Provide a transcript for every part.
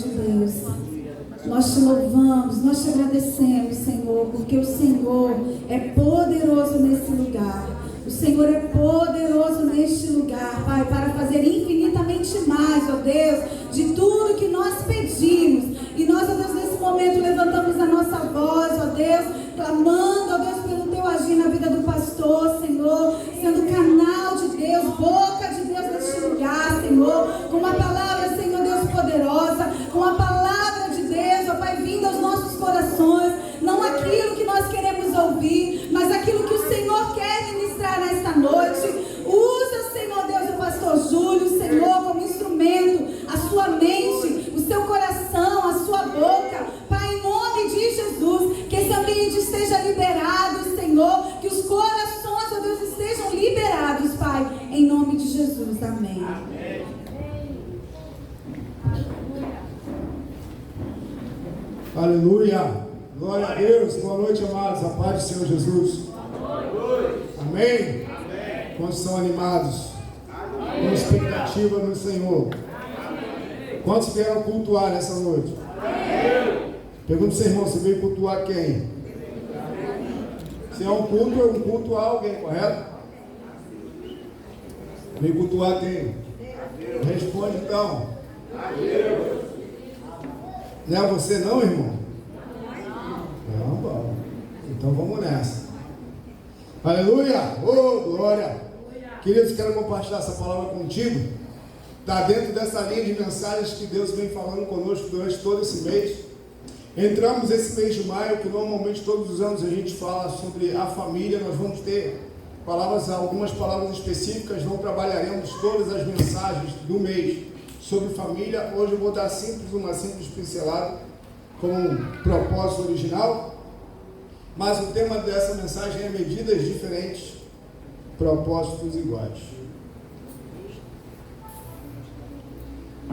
de Deus. Nós te louvamos, nós te agradecemos, Senhor, porque o Senhor é poderoso nesse lugar. O Senhor é poderoso neste lugar, Pai, para fazer infinitamente mais, ó Deus, de tudo que nós pedimos. E nós, ó Deus, nesse momento levantamos a nossa voz, ó Deus, clamando, ó Deus, pelo teu agir na vida do pastor, Senhor, sendo canal de Deus, boca de Deus neste lugar, Senhor, com uma palavra, Senhor Deus, poderosa, com a palavra de Deus, ó Pai, vindo aos nossos corações, não aquilo que nós queremos ouvir, mas aquilo que o Senhor quer ministrar nesta noite. Usa, Senhor Deus, o pastor Júlio, Senhor, como instrumento, a sua mente, o seu coração, a sua boca, Pai, em nome de Jesus, que esse ambiente esteja liberado, Senhor, que os corações, ó Deus, estejam liberados, Pai, em nome de Jesus, amém. Amém. Aleluia, glória a Deus, boa noite, amados, a paz do Senhor Jesus. Amém? Quantos estão animados? Com expectativa no Senhor? Quantos vieram cultuar nessa noite? Pergunta ao seu irmão, você veio cultuar quem? Se é um culto a alguém, correto? Veio cultuar quem? Responde então. Não é você não, irmão? Não, bom. Então vamos nessa. Aleluia! Oh, glória! Queridos, quero compartilhar essa palavra contigo. Está dentro dessa linha de mensagens que Deus vem falando conosco durante todo esse mês. Entramos esse mês de maio, que normalmente todos os anos a gente fala sobre a família. Nós vamos ter algumas palavras específicas, não trabalharemos todas as mensagens do mês sobre família. Hoje eu vou dar uma simples pincelada como um propósito original, mas o tema dessa mensagem é medidas diferentes, propósitos iguais.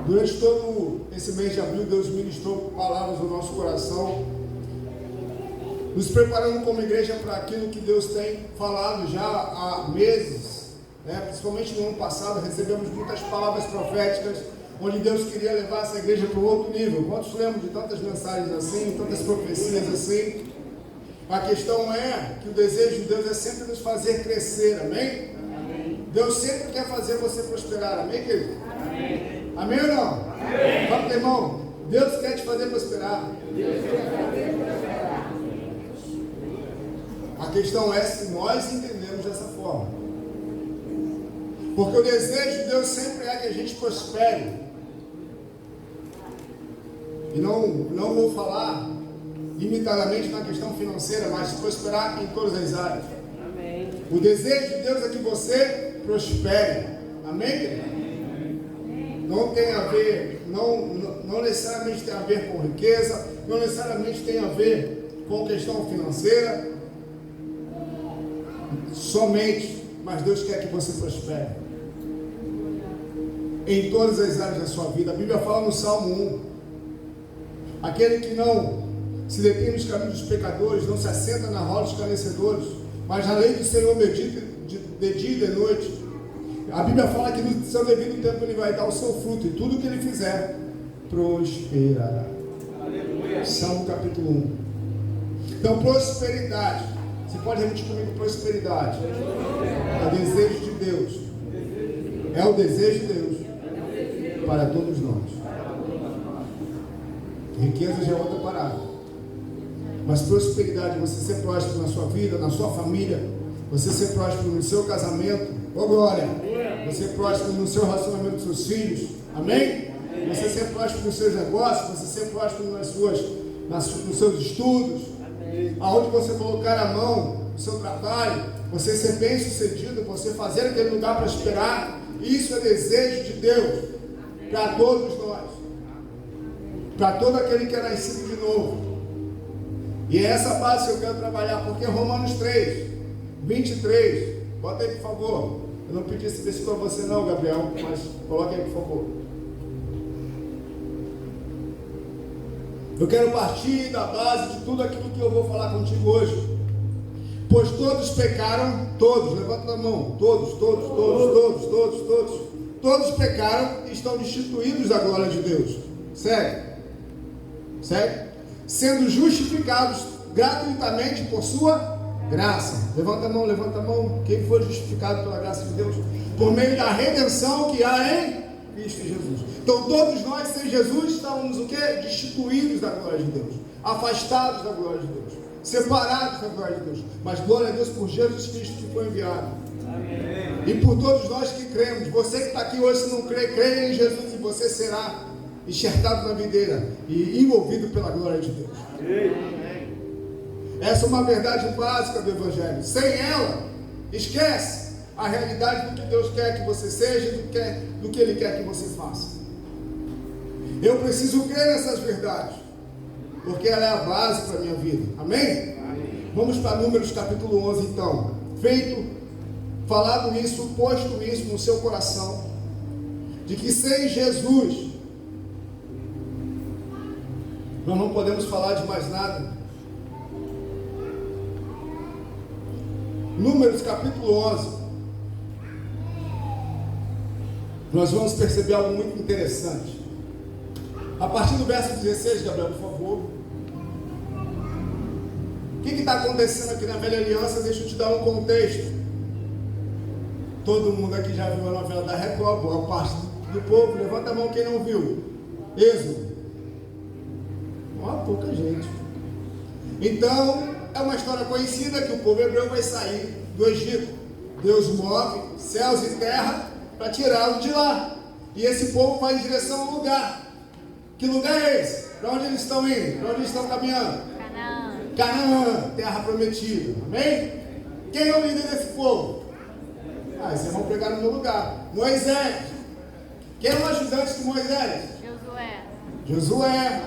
Durante todo esse mês de abril, Deus ministrou palavras no nosso coração, nos preparando como igreja para aquilo que Deus tem falado já há meses, né? Principalmente no ano passado, recebemos muitas palavras proféticas, onde Deus queria levar essa igreja para um outro nível. Quantos lembram de tantas mensagens assim, tantas profecias assim? A questão é que o desejo de Deus é sempre nos fazer crescer, amém? Amém. Deus sempre quer fazer você prosperar, amém, querido? Amém. Amém ou não? Amém. Fala para o irmão, Deus quer te fazer prosperar. Deus quer fazer prosperar. A questão é se nós entendemos dessa forma. Porque o desejo de Deus sempre é que a gente prospere. E não vou falar limitadamente na questão financeira, mas prosperar em todas as áreas. Amém. O desejo de Deus é que você prospere. Amém, querido? Não tem a ver, não necessariamente tem a ver com riqueza, não necessariamente tem a ver com questão financeira, somente, mas Deus quer que você prospere em todas as áreas da sua vida. A Bíblia fala no Salmo 1, aquele que não se detém nos caminhos dos pecadores, não se assenta na roda dos escarnecedores, mas na lei do Senhor medita de dia e de noite. A Bíblia fala que no seu devido tempo ele vai dar o seu fruto, e tudo que ele fizer prosperará. Aleluia. Salmo capítulo 1. Então, prosperidade, você pode repetir comigo? Prosperidade é o desejo de Deus, é o desejo de Deus para todos nós. Riqueza já é outra parada, mas prosperidade, você ser próspero na sua vida, na sua família, você ser próspero no seu casamento, oh glória, você ser próspero no seu relacionamento com seus filhos, amém? Você ser próspero nos seus negócios, você ser próspero nos seus estudos, aonde você colocar a mão, no seu trabalho, você ser bem sucedido, você fazer aquele lugar prosperar. Isso é desejo de Deus para todos nós, para todo aquele que é nascido de novo. E é essa base que eu quero trabalhar, porque Romanos 3, 23, bota aí por favor. Eu não pedi esse versículo para você não, Gabriel, mas coloque aí por favor. Eu quero partir da base de tudo aquilo que eu vou falar contigo hoje. Pois todos pecaram, todos, levanta a mão, todos pecaram e estão destituídos da glória de Deus. Segue. Segue? Sendo justificados gratuitamente por sua graça. Levanta a mão, levanta a mão. Quem foi justificado pela graça de Deus? Por meio da redenção que há em Cristo Jesus. Então todos nós, sem Jesus, estávamos o quê? Destituídos da glória de Deus, afastados da glória de Deus, separados da glória de Deus. Mas glória a Deus por Jesus Cristo que foi enviado. Amém. E por todos nós que cremos. Você que está aqui hoje, se não crê, creia em Jesus e você será enxertado na videira e envolvido pela glória de Deus. Amém. Essa é uma verdade básica do Evangelho. Sem ela, esquece a realidade do que Deus quer que você seja e do que Ele quer que você faça. Eu preciso crer nessas verdades, porque ela é a base para a minha vida. Amém? Amém. Vamos para Números capítulo 11 então. Falado isso, posto isso no seu coração, de que sem Jesus nós não podemos falar de mais nada. Números capítulo 11, nós vamos perceber algo muito interessante. A partir do verso 16, Gabriel, por favor. O que está acontecendo aqui na velha aliança? Deixa eu te dar um contexto. Todo mundo aqui já viu a novela da Record, boa parte do povo. Levanta a mão quem não viu. Êxodo. Não há pouca gente. Então, é uma história conhecida que o povo hebreu vai sair do Egito. Deus move céus e terra para tirá-lo de lá. E esse povo vai em direção a um lugar. Que lugar é esse? Para onde eles estão indo? Para onde eles estão caminhando? Canaã. Canaã, terra prometida. Amém? Quem é o líder desse povo? Vocês vão pegar no meu lugar. Moisés. Quem é o ajudante de Moisés? Josué.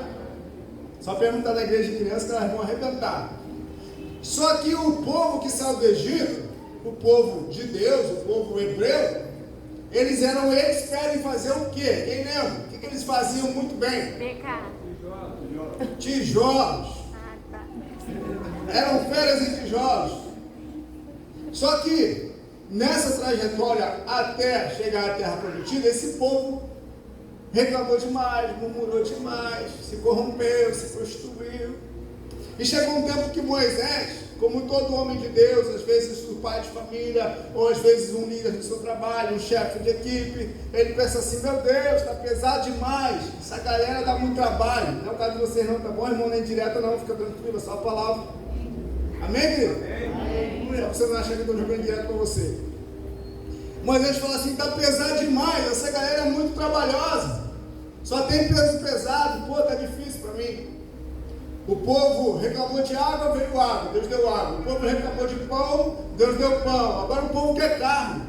Só perguntar da igreja de crianças que elas vão arrebentar. Só que o povo que saiu do Egito, o povo de Deus, o povo hebreu, eles eram expertos em fazer o quê? Quem lembra? O que eles faziam muito bem? Pecar. Tijolos. Eram feras em tijolos. Só que nessa trajetória até chegar à terra prometida, esse povo reclamou demais, murmurou demais, se corrompeu, se prostituiu. E chegou um tempo que Moisés, como todo homem de Deus, às vezes o pai de família, ou às vezes um líder do seu trabalho, um chefe de equipe, ele pensa assim: meu Deus, está pesado demais, essa galera dá muito trabalho. Não é o caso de vocês não, tá bom, irmão? Nem direto não, fica tranquilo, é só a palavra. Amém, querido? Amém. Você não acha que eu estou jogando direto para você. Moisés fala assim: está pesado demais, essa galera é muito trabalhosa, só tem peso pesado, pô, está difícil para mim. O povo reclamou de água, veio água, Deus deu água. O povo reclamou de pão, Deus deu pão. Agora o povo quer carne.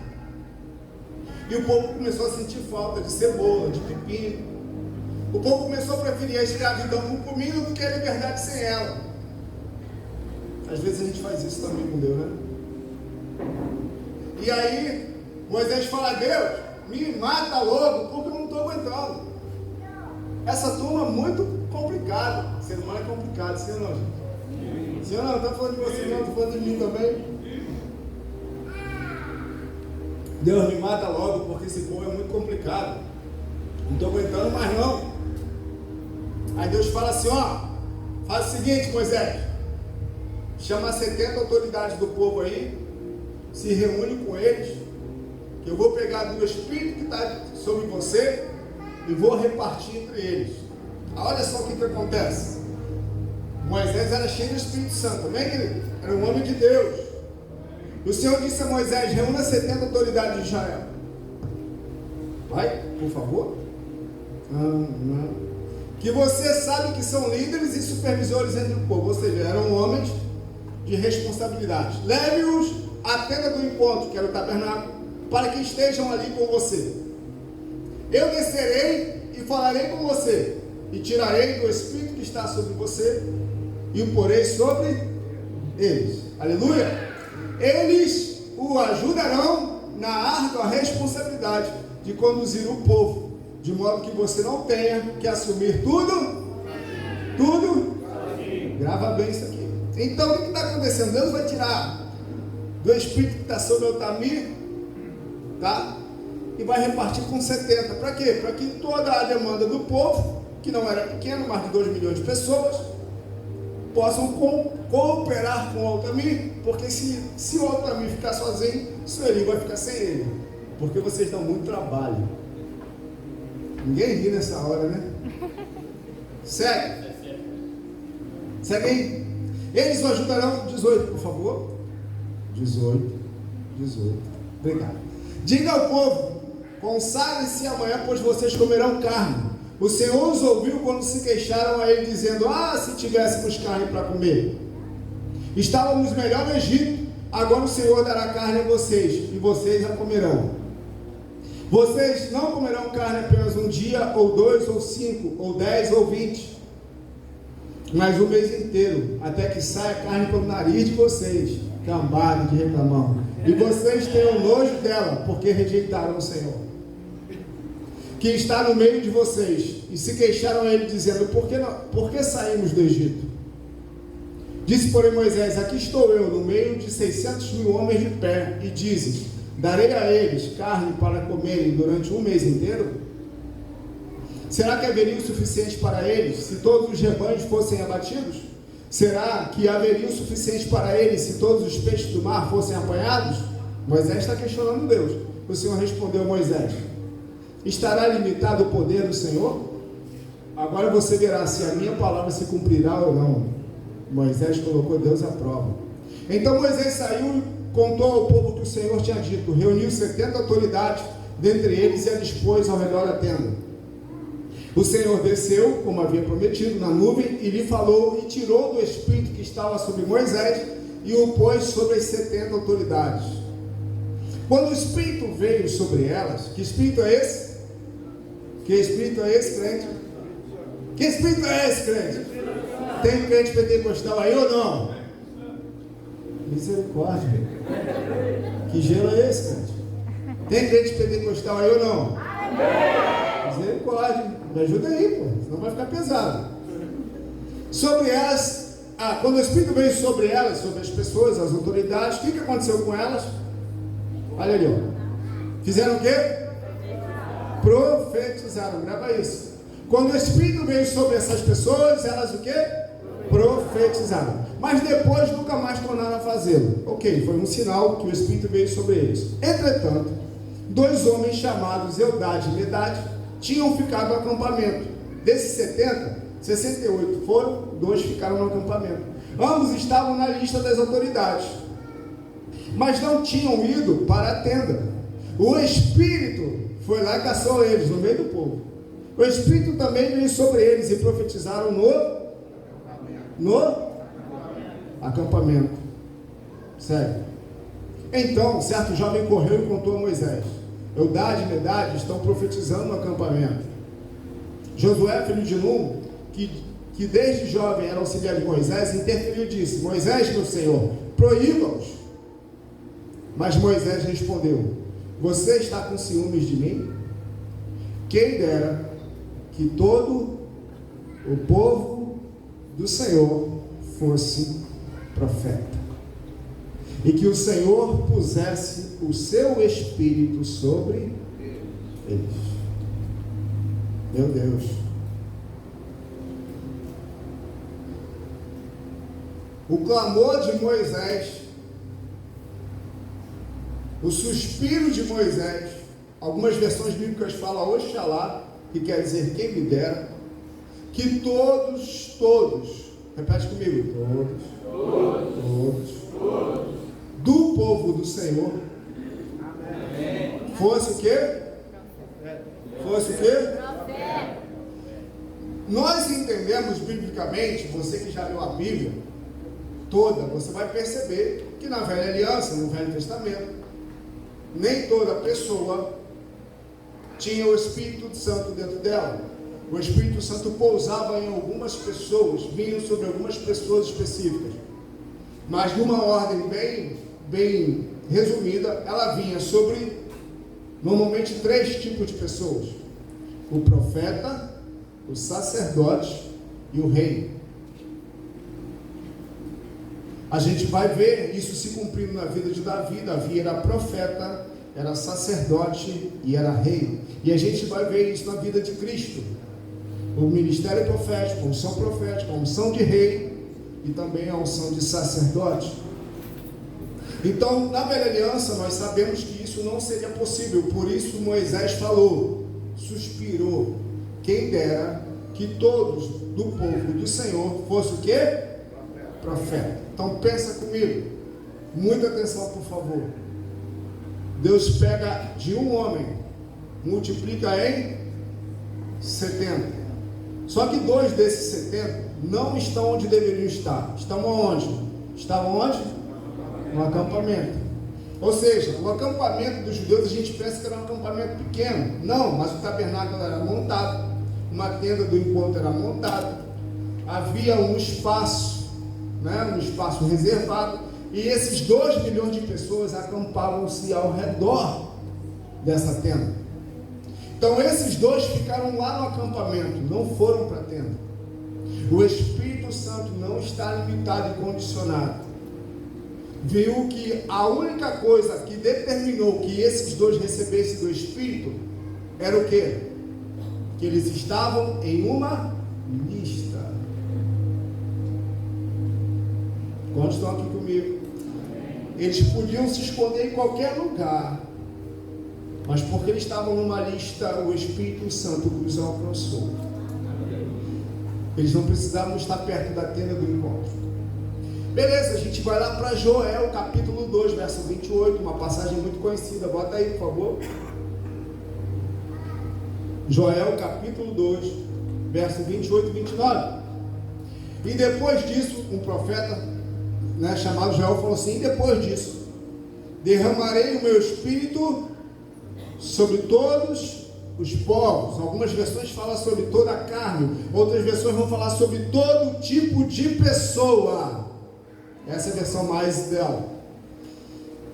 E o povo começou a sentir falta de cebola, de pepino. O povo começou a preferir a escravidão com comida do que a liberdade sem ela. Às vezes a gente faz isso também com Deus, né? E aí Moisés fala: Deus, me mata logo, porque eu não estou aguentando. Essa turma é muito complicada. Ser humano é complicado, sim ou não, gente? Sim ou não? Não estou falando de você não, estou falando de mim também. Deus, me mata logo, porque esse povo é muito complicado. Não estou aguentando mais não. Aí Deus fala assim: ó, faz o seguinte, Moisés, chama 70 autoridades do povo aí, se reúne com eles, que eu vou pegar do Espírito que está sobre você e vou repartir entre eles. Olha só o que acontece. Moisés era cheio do Espírito Santo, amém, querido? Era um homem de Deus. O Senhor disse a Moisés: reúna 70 autoridades de Israel. Vai, por favor. Que você sabe que são líderes e supervisores entre o povo, ou seja, eram homens de responsabilidade. Leve-os à tenda do encontro, que era o tabernáculo, para que estejam ali com você. Eu descerei e falarei com você, e tirarei do Espírito que está sobre você e o porei sobre eles. Aleluia! Eles o ajudarão na árdua responsabilidade de conduzir o povo, de modo que você não tenha que assumir tudo. Grava bem isso aqui. Então o que está acontecendo? Deus vai tirar do Espírito que está sobre o Otamir, tá? E vai repartir com 70. Para quê? Para que toda a demanda do povo que não era pequeno, mais de 2 milhões de pessoas, possam cooperar com o Altamir, porque se o Altamir ficar sozinho, o Sueli vai ficar sem ele, porque vocês dão muito trabalho. Ninguém ri nessa hora, né? Segue aí. Eles o ajudarão. 18, por favor. 18. Obrigado. Diga ao povo: consagrem-se amanhã, pois vocês comerão carne. O Senhor os ouviu quando se queixaram a ele, dizendo: se tivéssemos carne para comer. Estávamos melhor no Egito. Agora o Senhor dará carne a vocês, e vocês a comerão. Vocês não comerão carne apenas um dia, ou 2, ou 5, ou 10, ou 20, mas o mês inteiro, até que saia carne pelo nariz de vocês, cambada de reclamão, e vocês tenham nojo dela, porque rejeitaram o Senhor, que está no meio de vocês, e se queixaram a ele, dizendo: por que saímos do Egito? Disse, porém, Moisés: aqui estou eu, no meio de 600 mil homens de pé, e dizes: darei a eles carne para comerem durante um mês inteiro? Será que haveria o suficiente para eles, se todos os rebanhos fossem abatidos? Será que haveria o suficiente para eles, se todos os peixes do mar fossem apanhados? Moisés está questionando Deus. O Senhor respondeu a Moisés: estará limitado o poder do Senhor? Agora você verá se a minha palavra se cumprirá ou não. Moisés colocou Deus à prova. Então Moisés saiu e contou ao povo que o Senhor tinha dito. Reuniu 70 autoridades dentre eles e a dispôs ao redor da tenda. O Senhor desceu, como havia prometido, na nuvem, e lhe falou, e tirou do espírito que estava sobre Moisés e o pôs sobre as 70 autoridades. Quando o espírito veio sobre elas, que espírito é esse? Que espírito é esse, crente? Que espírito é esse, crente? Tem crente pentecostal aí ou não? Misericórdia. Que gelo é esse, crente? Tem crente pentecostal aí ou não? Misericórdia. Me ajuda aí, pô, senão vai ficar pesado. Sobre elas, quando o Espírito veio sobre elas, sobre as pessoas, as autoridades, o que aconteceu com elas? Olha ali, ó. Fizeram o quê? Profetizaram, grava isso. Quando o Espírito veio sobre essas pessoas, elas o quê? Profetizaram. Mas depois nunca mais tornaram a fazê-lo. Ok, foi um sinal que o Espírito veio sobre eles. Entretanto, 2 homens chamados Eldade e Medade tinham ficado no acampamento. Desses 70, 68 foram, 2 ficaram no acampamento. Ambos estavam na lista das autoridades, mas não tinham ido para a tenda. O Espírito foi lá e caçou eles no meio do povo. O Espírito também veio sobre eles e profetizaram no acampamento. Sério. Então, certo jovem correu e contou a Moisés: Eldade e Medade estão profetizando no acampamento. Josué, filho de Num, que desde jovem era auxiliar de Moisés, interferiu e disse: Moisés, meu senhor, proíba-os. Mas Moisés respondeu: você está com ciúmes de mim? Quem dera que todo o povo do Senhor fosse profeta, e que o Senhor pusesse o seu Espírito sobre eles. Meu Deus. O clamor de Moisés, o suspiro de Moisés, algumas versões bíblicas falam Oxalá, que quer dizer quem me dera, que todos, repete comigo, todos, do povo do Senhor, fosse o quê? Fosse o quê? Nós entendemos biblicamente, você que já leu a Bíblia toda, você vai perceber que na Velha Aliança, no Velho Testamento, nem toda pessoa tinha o Espírito Santo dentro dela. O Espírito Santo pousava em algumas pessoas, vinha sobre algumas pessoas específicas, mas numa ordem bem resumida, ela vinha sobre normalmente 3 tipos de pessoas: o profeta, o sacerdote e o rei. A gente vai ver isso se cumprindo na vida de Davi. Davi era profeta, era sacerdote e era rei. E a gente vai ver isso na vida de Cristo. O ministério profético, a unção profética, a unção de rei e também a unção de sacerdote. Então, na velha aliança, nós sabemos que isso não seria possível. Por isso Moisés falou, suspirou, quem dera que todos do povo do Senhor fossem o quê? Profeta. Então pensa comigo, muita atenção por favor. Deus pega de um homem, multiplica em 70. Só que 2 desses 70 não estão onde deveriam estar. Estão onde? Estavam onde? No acampamento. Ou seja, o acampamento dos judeus, a gente pensa que era um acampamento pequeno. Não, mas o tabernáculo era montado, uma tenda do encontro era montada, havia um espaço, um espaço reservado, e esses 2 milhões de pessoas acampavam-se ao redor dessa tenda. Então esses 2 ficaram lá no acampamento, não foram para a tenda. O Espírito Santo não está limitado e condicionado. Viu que a única coisa que determinou que esses 2 recebessem do Espírito era o quê? Que eles estavam em uma lista. Quantos estão aqui comigo? Eles podiam se esconder em qualquer lugar, mas porque eles estavam numa lista, o Espírito Santo os alcançou. Eles não precisavam estar perto da tenda do encontro. Beleza, a gente vai lá para Joel, capítulo 2, verso 28, uma passagem muito conhecida. Bota aí, por favor. Joel, capítulo 2, verso 28 e 29. E depois disso, um profeta, chamado Joel, falou assim: e depois disso, derramarei o meu espírito sobre todos os povos. Algumas versões falam sobre toda a carne, outras versões vão falar sobre todo tipo de pessoa. Essa é a versão mais dela.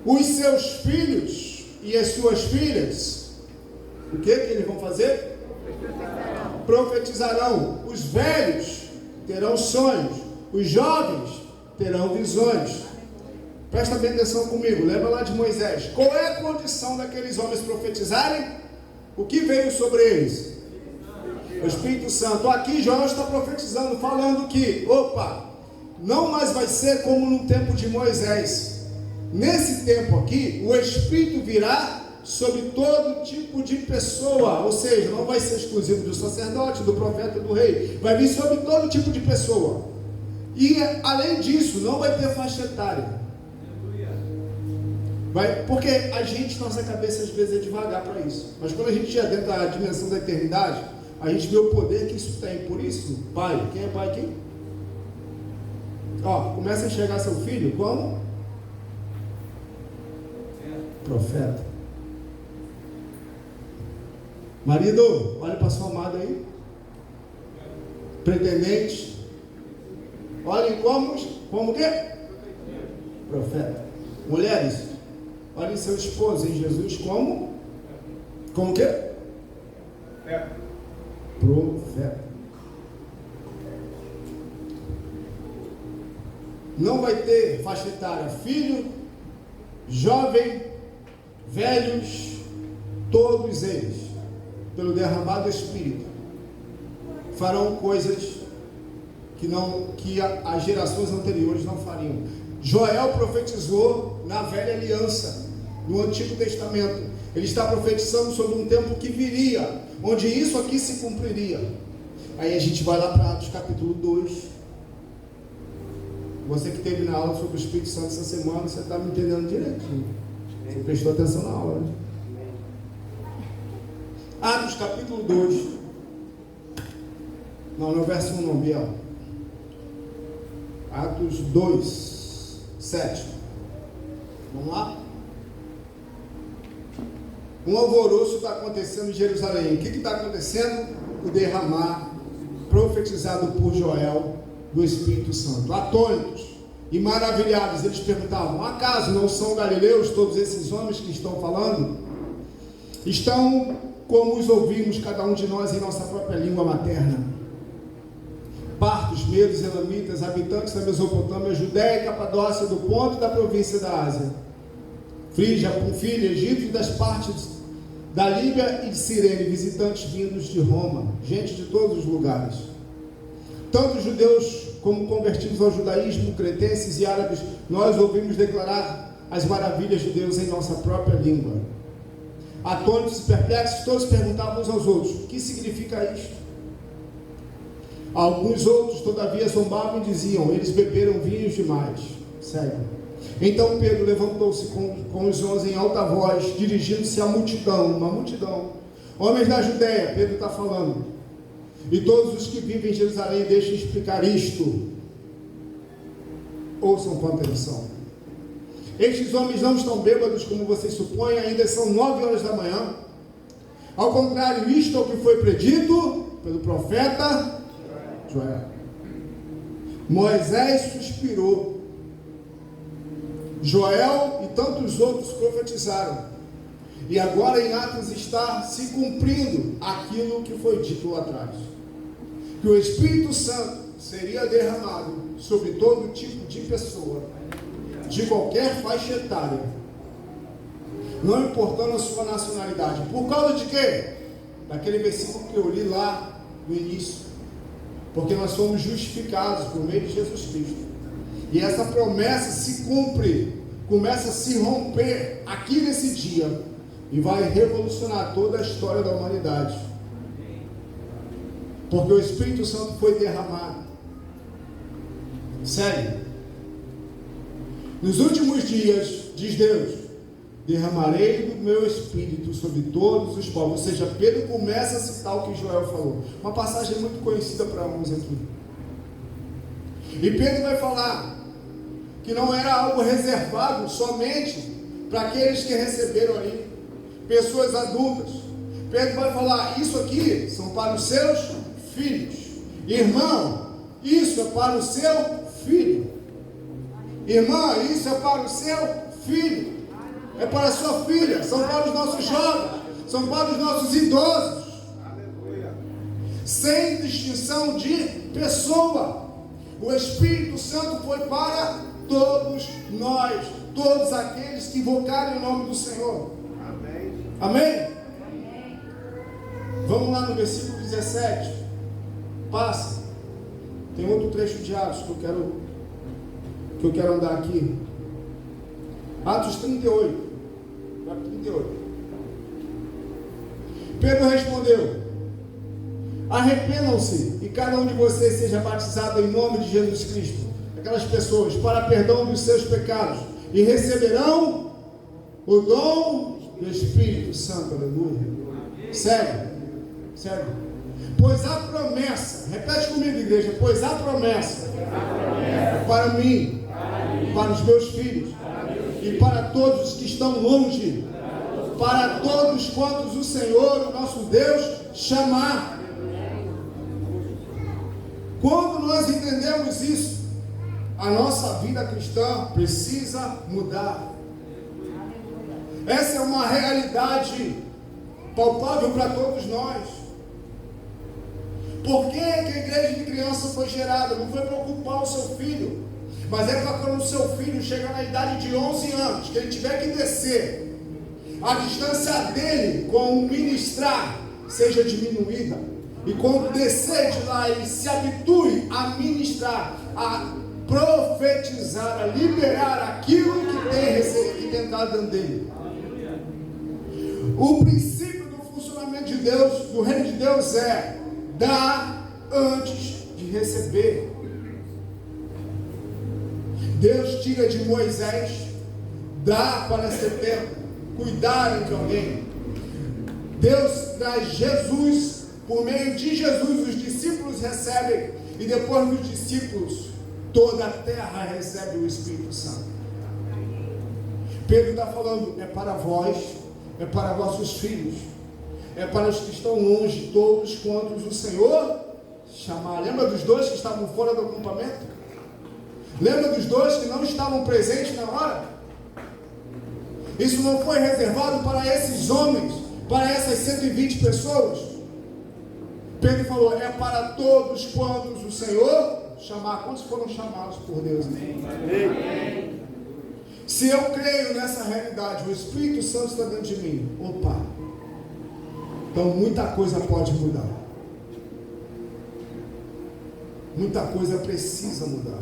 Os seus filhos e as suas filhas, o que eles vão fazer? Profetizarão. Os velhos terão sonhos, os jovens terão visões. Presta bem atenção comigo, lembra lá de Moisés. Qual é a condição daqueles homens profetizarem? O que veio sobre eles? O Espírito Santo. Aqui Joel está profetizando, falando que, não mais vai ser como no tempo de Moisés. Nesse tempo aqui, o Espírito virá sobre todo tipo de pessoa, ou seja, não vai ser exclusivo do sacerdote, do profeta, do rei, vai vir sobre todo tipo de pessoa. E além disso, não vai ter faixa etária. Porque a gente, nossa cabeça às vezes é devagar para isso, mas quando a gente adentra a dimensão da eternidade, a gente vê o poder que isso tem. Por isso, pai, quem é pai aqui? Começa a enxergar seu filho como profeta. Marido, olha para sua amada aí. Pretendente, olhem como o quê? Profeta. Mulheres, olhem seu esposo em Jesus como o quê? Profeta. Não vai ter faixa etária, filho, jovem, velhos, todos eles, pelo derramado Espírito, farão coisas que as gerações anteriores não fariam. Joel profetizou na velha aliança, no Antigo Testamento. Ele está profetizando sobre um tempo que viria, onde isso aqui se cumpriria. Aí a gente vai lá para Atos capítulo 2. Você que esteve na aula sobre o Espírito Santo essa semana, você está me entendendo direitinho. Você prestou atenção na aula, né? Atos capítulo 2. Não é o verso 1 não, Biel. Atos 2, 7. Vamos lá? Um alvoroço está acontecendo em Jerusalém. O que está acontecendo? O derramar profetizado por Joel do Espírito Santo. Atônitos e maravilhados, eles perguntavam: acaso não são galileus todos esses homens que estão falando? Estão como os ouvimos cada um de nós em nossa própria língua materna. Partos, medos, elamitas, habitantes da Mesopotâmia, Judéia e Capadócia, do ponto da província da Ásia, Frígia, Panfilha, Egito e das partes da Líbia e de Cirene, visitantes vindos de Roma, gente de todos os lugares. Tanto judeus como convertidos ao judaísmo, cretenses e árabes, nós ouvimos declarar as maravilhas de Deus em nossa própria língua. Atônitos e perplexos, todos perguntavam uns aos outros: o que significa isto? Alguns outros, todavia, zombavam e diziam: eles beberam vinhos demais. Segue. Então Pedro levantou-se com os 11 em alta voz, dirigindo-se à multidão, uma multidão. Homens da Judéia, Pedro está falando, e todos os que vivem em Jerusalém, deixem explicar isto. Ouçam com atenção. Estes homens não estão bêbados como vocês supõem, ainda são 9 horas da manhã. Ao contrário, isto é o que foi predito pelo profeta Joel. Moisés suspirou, Joel e tantos outros profetizaram, e agora em Atos está se cumprindo aquilo que foi dito lá atrás, que o Espírito Santo seria derramado sobre todo tipo de pessoa, de qualquer faixa etária, não importando a sua nacionalidade. Por causa de quê? Daquele versículo que eu li lá no início, porque nós somos justificados por meio de Jesus Cristo, e essa promessa se cumpre, começa a se romper aqui nesse dia, e vai revolucionar toda a história da humanidade, porque o Espírito Santo foi derramado. Sério, nos últimos dias, diz Deus, derramarei do meu Espírito sobre todos os povos. Ou seja, Pedro começa a citar o que Joel falou, uma passagem muito conhecida para uns aqui, e Pedro vai falar que não era algo reservado somente para aqueles que receberam ali, pessoas adultas. Pedro vai falar: isso aqui são para os seus filhos. Irmão, isso é para o seu filho. Irmã, isso é para o seu filho. É para a sua filha. São para os nossos jovens, são para os nossos idosos, sem distinção de pessoa. O Espírito Santo foi para todos nós, todos aqueles que invocarem o nome do Senhor. Amém? Amém? Vamos lá no versículo 17. Passa. Tem outro trecho de Atos que eu quero andar aqui. Atos 38. 38. Pedro respondeu: arrependam-se e cada um de vocês seja batizado em nome de Jesus Cristo, aquelas pessoas, para perdão dos seus pecados, e receberão o dom do Espírito Santo. Aleluia. Sério. Pois a promessa, repete comigo, igreja, pois a promessa para mim, para os meus filhos e para todos os que estão longe, para todos quantos o Senhor, o nosso Deus, chamar. Quando nós entendemos isso, a nossa vida cristã precisa mudar. Essa é uma realidade palpável para todos nós. Por que a igreja de criança foi gerada? Não foi para ocupar o seu filho, mas é para quando o seu filho chegar na idade de 11 anos, que ele tiver que descer, a distância dele com o ministrar seja diminuída, e quando descer de lá ele se habitue a ministrar, a profetizar, a liberar aquilo que tem recebido, que tem estado dentro dele. O princípio do funcionamento de Deus, do reino de Deus, é dar antes de receber. Deus tira de Moisés, dá para ser tempo, cuidar de alguém. Deus traz Jesus, por meio de Jesus os discípulos recebem, e depois dos discípulos toda a terra recebe o Espírito Santo. Pedro está falando: é para vós, é para vossos filhos, é para os que estão longe, todos quantos o Senhor chamar. Lembra dos dois que estavam fora do acampamento? Lembra dos dois que não estavam presentes na hora? Isso não foi reservado para esses homens, para essas 120 pessoas. Pedro falou: é para todos quantos o Senhor chamar. Quantos foram chamados por Deus? Amém. Se eu creio nessa realidade, o Espírito Santo está dentro de mim. Opa! Então muita coisa pode mudar. Muita coisa precisa mudar.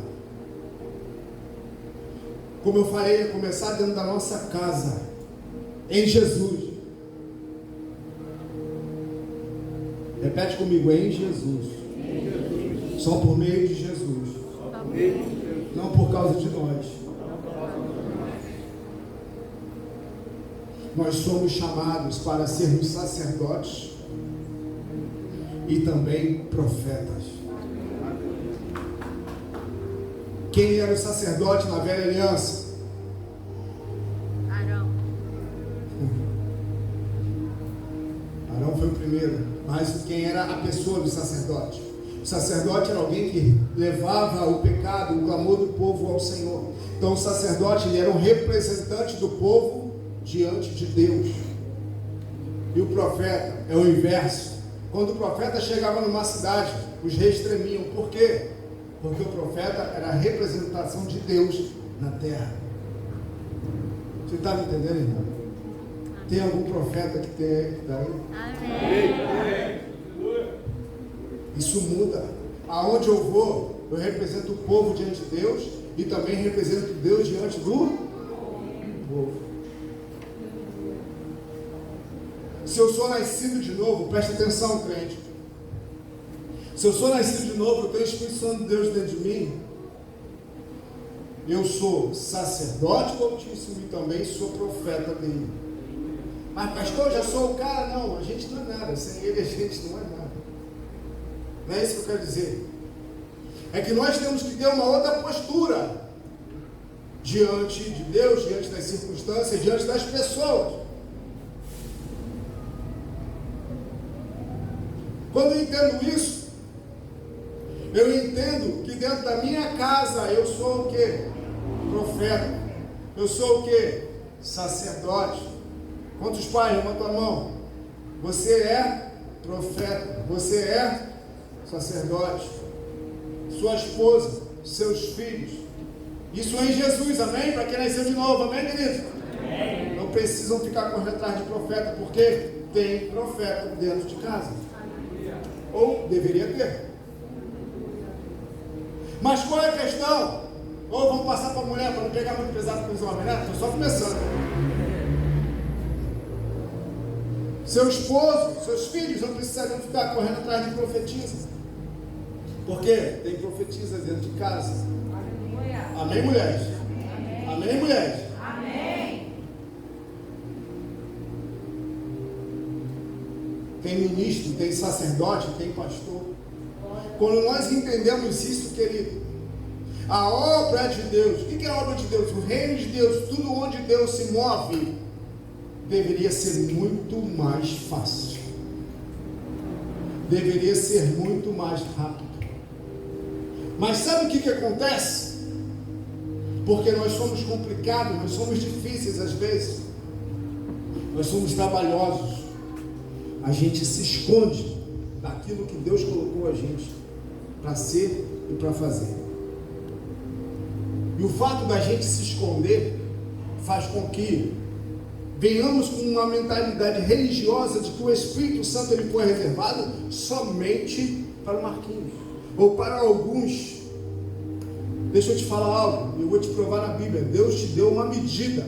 Como eu falei, é começar dentro da nossa casa, em Jesus. Repete comigo, em Jesus. Só por meio de Jesus. Não por causa de nós. Nós somos chamados para sermos sacerdotes e também profetas. Quem era o sacerdote na velha aliança? Arão. Arão foi o primeiro. Mas quem era a pessoa do sacerdote? O sacerdote era alguém que levava o pecado, o clamor do povo ao Senhor. Então o sacerdote, ele era um representante do povo diante de Deus. E o profeta é o inverso. Quando o profeta chegava numa cidade, os reis tremiam. Por quê? Porque o profeta era a representação de Deus na terra. Você está me entendendo, irmão? Tem algum profeta que está aí? Amém. Isso muda. Aonde eu vou, eu represento o povo diante de Deus e também represento Deus diante do povo. Se eu sou nascido de novo, preste atenção, crente. Se eu sou nascido de novo, eu tenho o Espírito Santo de Deus dentro de mim. Eu sou sacerdote do Altíssimo e também sou profeta dele. Mas pastor, eu já sou o cara. Não, a gente não é nada. Sem ele a gente não é nada. Não é isso que eu quero dizer. É que nós temos que ter uma outra postura diante de Deus, diante das circunstâncias, diante das pessoas. Quando eu entendo isso, eu entendo que dentro da minha casa eu sou o quê? Profeta. Eu sou o quê? Sacerdote. Quantos pais? Levanta a tua mão. Você é profeta. Você é sacerdote. Sua esposa, seus filhos. Isso é em Jesus, amém? Para quem nasceu de novo, amém, querido? Amém. Não precisam ficar correndo atrás de profeta, porque tem profeta dentro de casa. Ou deveria ter. Mas qual é a questão? Ou vamos passar para a mulher, para não pegar muito pesado com os homens, né? Estou só começando. Seu esposo, seus filhos não precisariam ficar correndo atrás de profetisa. Porque tem profetisa dentro de casa. Amém, mulheres? Amém, mulheres? Amém. Tem ministro, tem sacerdote, tem pastor. Quando nós entendemos isso, querido, a obra de Deus, o que é a obra de Deus? O reino de Deus, tudo onde Deus se move, deveria ser muito mais fácil, deveria ser muito mais rápido. Mas sabe o que acontece? Porque nós somos complicados, nós somos difíceis às vezes, nós somos trabalhosos, a gente se esconde daquilo que Deus colocou a gente para ser e para fazer. E o fato da gente se esconder faz com que venhamos com uma mentalidade religiosa de que o Espírito Santo ele foi reservado somente para o Marquinhos ou para alguns. Deixa eu te falar algo, eu vou te provar na Bíblia. Deus te deu uma medida.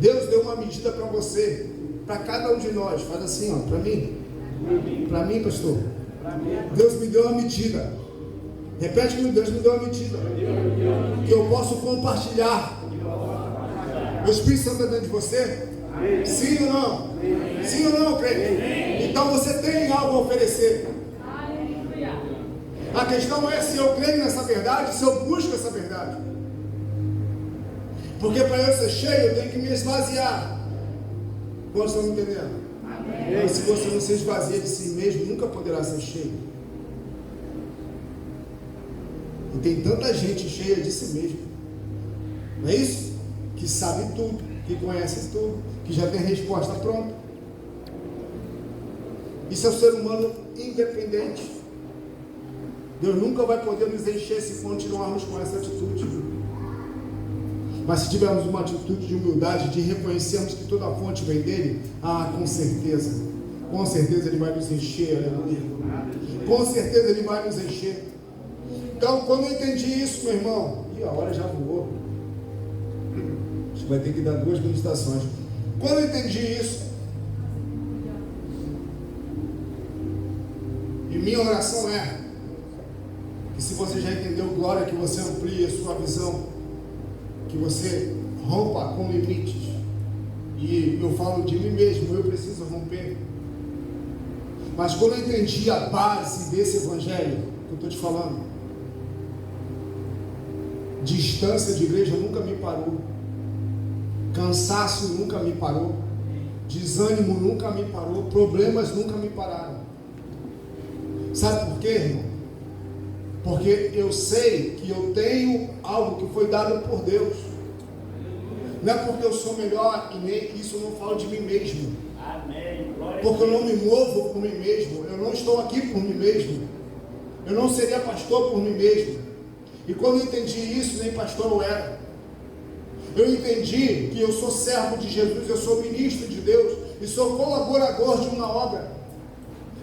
Deus deu uma medida para você, para cada um de nós. Faz assim, ó, para mim, pastor. Deus me deu uma medida. Repete comigo, Deus me deu uma medida que eu posso compartilhar. O Espírito Santo está dentro de você? Sim ou não? Sim ou não, crente? Então você tem algo a oferecer. A questão é se eu creio nessa verdade, se eu busco essa verdade. Porque para eu ser cheio, eu tenho que me esvaziar. Quantos estão me entendendo? Mas se você não se esvazia de si mesmo, nunca poderá ser cheio. E tem tanta gente cheia de si mesmo, não é isso? Que sabe tudo, que conhece tudo, que já tem resposta pronta. Isso é o ser humano independente. Deus nunca vai poder nos encher se continuarmos com essa atitude. Mas se tivermos uma atitude de humildade, de reconhecermos que toda a fonte vem dele, com certeza ele vai nos encher, aleluia. Com certeza ele vai nos encher. Então, quando eu entendi isso, meu irmão, a hora já voou. Acho que vai ter que dar 2 ministrações. Quando eu entendi isso, e minha oração é que, se você já entendeu, glória, que você amplie a sua visão, que você rompa com limites. E eu falo de mim mesmo, eu preciso romper. Mas quando eu entendi a base desse evangelho que eu estou te falando, distância de igreja nunca me parou, cansaço nunca me parou, desânimo nunca me parou, problemas nunca me pararam. Sabe por quê, irmão? Porque eu sei que eu tenho algo que foi dado por Deus. Não é porque eu sou melhor, e nem isso eu não falo de mim mesmo. Amém. Porque eu não me movo por mim mesmo. Eu não estou aqui por mim mesmo. Eu não seria pastor por mim mesmo. E quando eu entendi isso, nem pastor eu era. Eu entendi que eu sou servo de Jesus, eu sou ministro de Deus e sou colaborador de uma obra,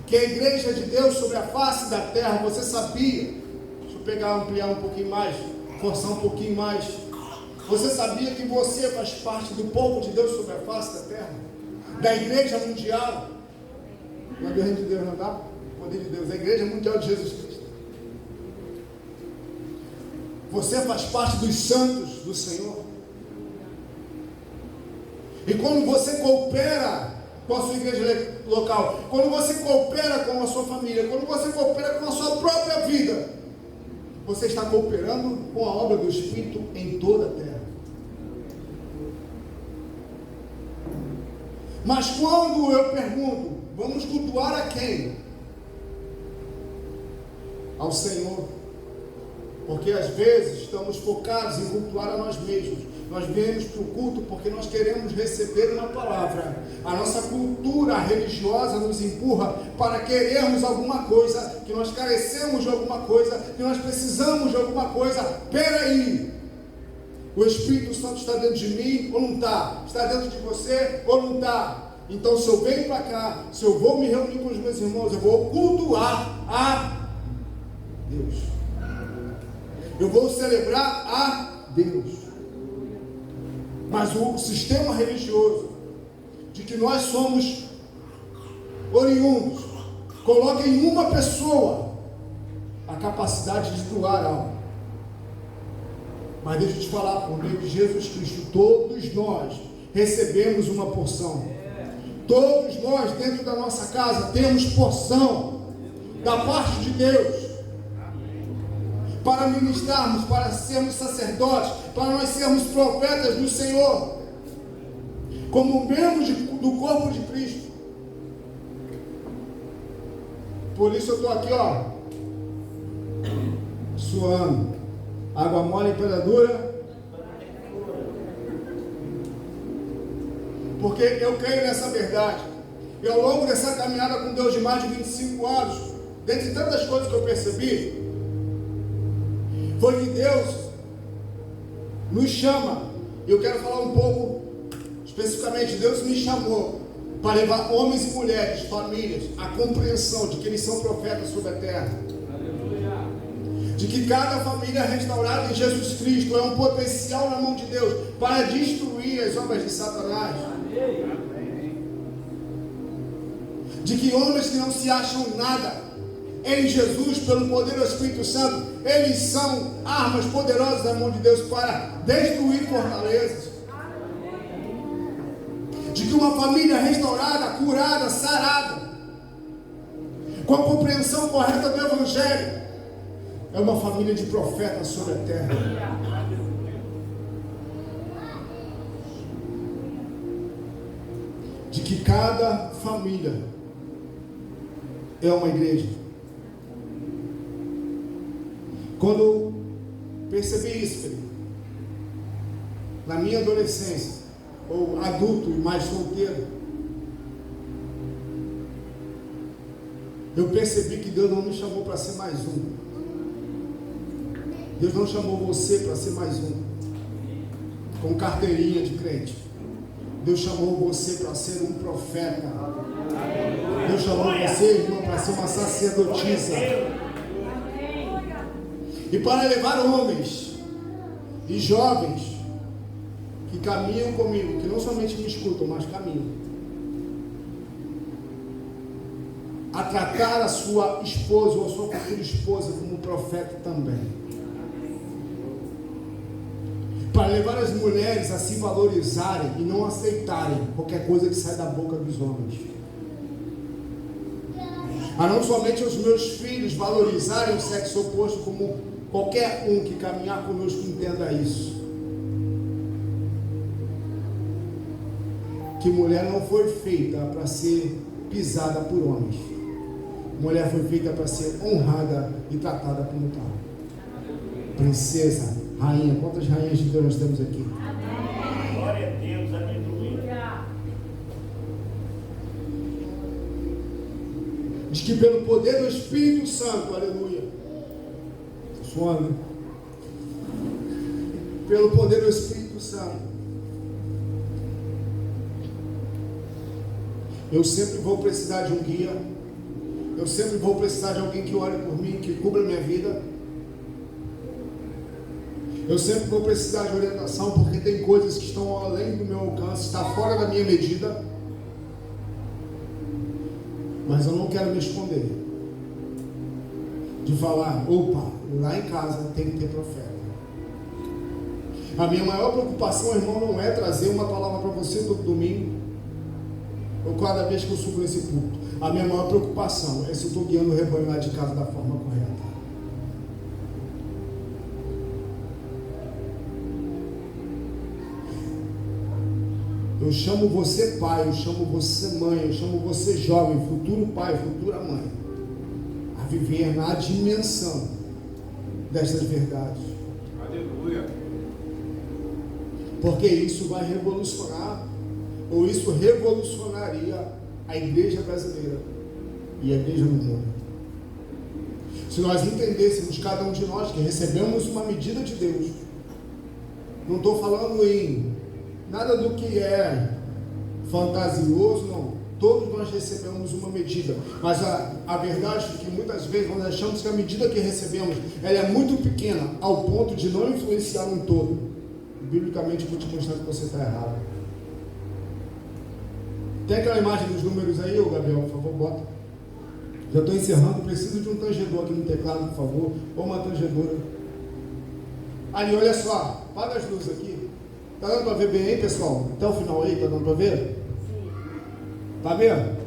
que é a igreja de Deus sobre a face da terra. Você sabia? Deixa eu ampliar um pouquinho mais, forçar um pouquinho mais. Você sabia que você faz parte do povo de Deus sobre a face da terra? Da igreja mundial? Não é do reino de Deus, não dá? O poder de Deus, a igreja mundial de Jesus Cristo. Você faz parte dos santos do Senhor. E quando você coopera com a sua igreja local, quando você coopera com a sua família, quando você coopera com a sua própria vida, você está cooperando com a obra do Espírito em toda a terra. Mas quando eu pergunto, vamos cultuar a quem? Ao Senhor. Porque às vezes estamos focados em cultuar a nós mesmos. Nós viemos para o culto porque nós queremos receber uma palavra. A nossa cultura religiosa nos empurra para querermos alguma coisa, que nós carecemos de alguma coisa, que nós precisamos de alguma coisa. Peraí, o Espírito Santo está dentro de mim ou não está? Está dentro de você ou não está? Então, se eu venho para cá, se eu vou me reunir com os meus irmãos, eu vou cultuar a Deus. Eu vou celebrar a Deus. Mas o sistema religioso, de que nós somos oriundos, coloca em uma pessoa a capacidade de doar algo. Mas deixa eu te falar, por meio de Jesus Cristo, todos nós recebemos uma porção. Todos nós, dentro da nossa casa, temos porção da parte de Deus. Para ministrarmos, para sermos sacerdotes, para nós sermos profetas do Senhor, como membros do corpo de Cristo. Por isso eu estou aqui, suando. Água mole em pedra dura. Porque eu creio nessa verdade. E ao longo dessa caminhada com Deus de mais de 25 anos, dentre tantas coisas que eu percebi, foi que Deus nos chama. Eu quero falar um pouco especificamente. Deus me chamou para levar homens e mulheres, famílias, a compreensão de que eles são profetas sobre a terra. De que cada família restaurada em Jesus Cristo é um potencial na mão de Deus para destruir as obras de Satanás. De que homens que não se acham nada em Jesus, pelo poder do Espírito Santo, eles são armas poderosas na mão de Deus para destruir fortalezas. De que uma família restaurada, curada, sarada, com a compreensão correta do Evangelho, é uma família de profetas sobre a terra. De que cada família é uma igreja. Quando eu percebi isso, querido, na minha adolescência, ou adulto e mais solteiro, eu percebi que Deus não me chamou para ser mais um. Deus não chamou você para ser mais um. com carteirinha de crente. Deus chamou você para ser um profeta. Deus chamou você, irmão, para ser uma sacerdotisa. E para levar homens e jovens que caminham comigo, que não somente me escutam, mas caminham, a tratar a sua esposa ou a sua futura esposa como profeta também. Para levar as mulheres a se valorizarem e não aceitarem qualquer coisa que sai da boca dos homens. A não somente os meus filhos valorizarem o sexo oposto, como qualquer um que caminhar conosco entenda isso. Que mulher não foi feita para ser pisada por homens. Mulher foi feita para ser honrada e tratada como tal. Princesa, rainha, quantas rainhas de Deus nós temos aqui? Amém. Glória a Deus, aleluia. Diz que pelo poder do Espírito Santo, aleluia. Suando. Pelo poder do Espírito Santo, eu sempre vou precisar de um guia. Eu sempre vou precisar de alguém que ore por mim, que cubra minha vida. Eu sempre vou precisar de orientação, porque tem coisas que estão além do meu alcance, está fora da minha medida. Mas eu não quero me esconder de falar, opa, lá em casa tem que ter profeta. A minha maior preocupação, irmão, não é trazer uma palavra para você todo domingo, ou cada vez que eu subo nesse culto. A minha maior preocupação é se eu estou guiando o rebanho lá de casa da forma correta. Eu chamo você pai, eu chamo você mãe, eu chamo você jovem, futuro pai, futura mãe, a viver na dimensão destas verdades. Aleluia. Porque isso vai revolucionar, ou isso revolucionaria a igreja brasileira e a igreja no mundo. Se nós entendêssemos, cada um de nós, que recebemos uma medida de Deus, não estou falando em nada do que é fantasioso, não. Todos nós recebemos uma medida, mas a verdade é que muitas vezes nós achamos que a medida que recebemos, ela é muito pequena, ao ponto de não influenciar um todo. Biblicamente eu vou te mostrar que você está errado. Tem aquela imagem dos números aí, ô Gabriel, por favor, bota. Já estou encerrando, preciso de um tangedor aqui no teclado, por favor, ou uma tangedora. Ali, olha só, apaga as luzes aqui. Está dando para ver bem aí, pessoal? Até o final aí, está dando para ver? Sim. Está vendo?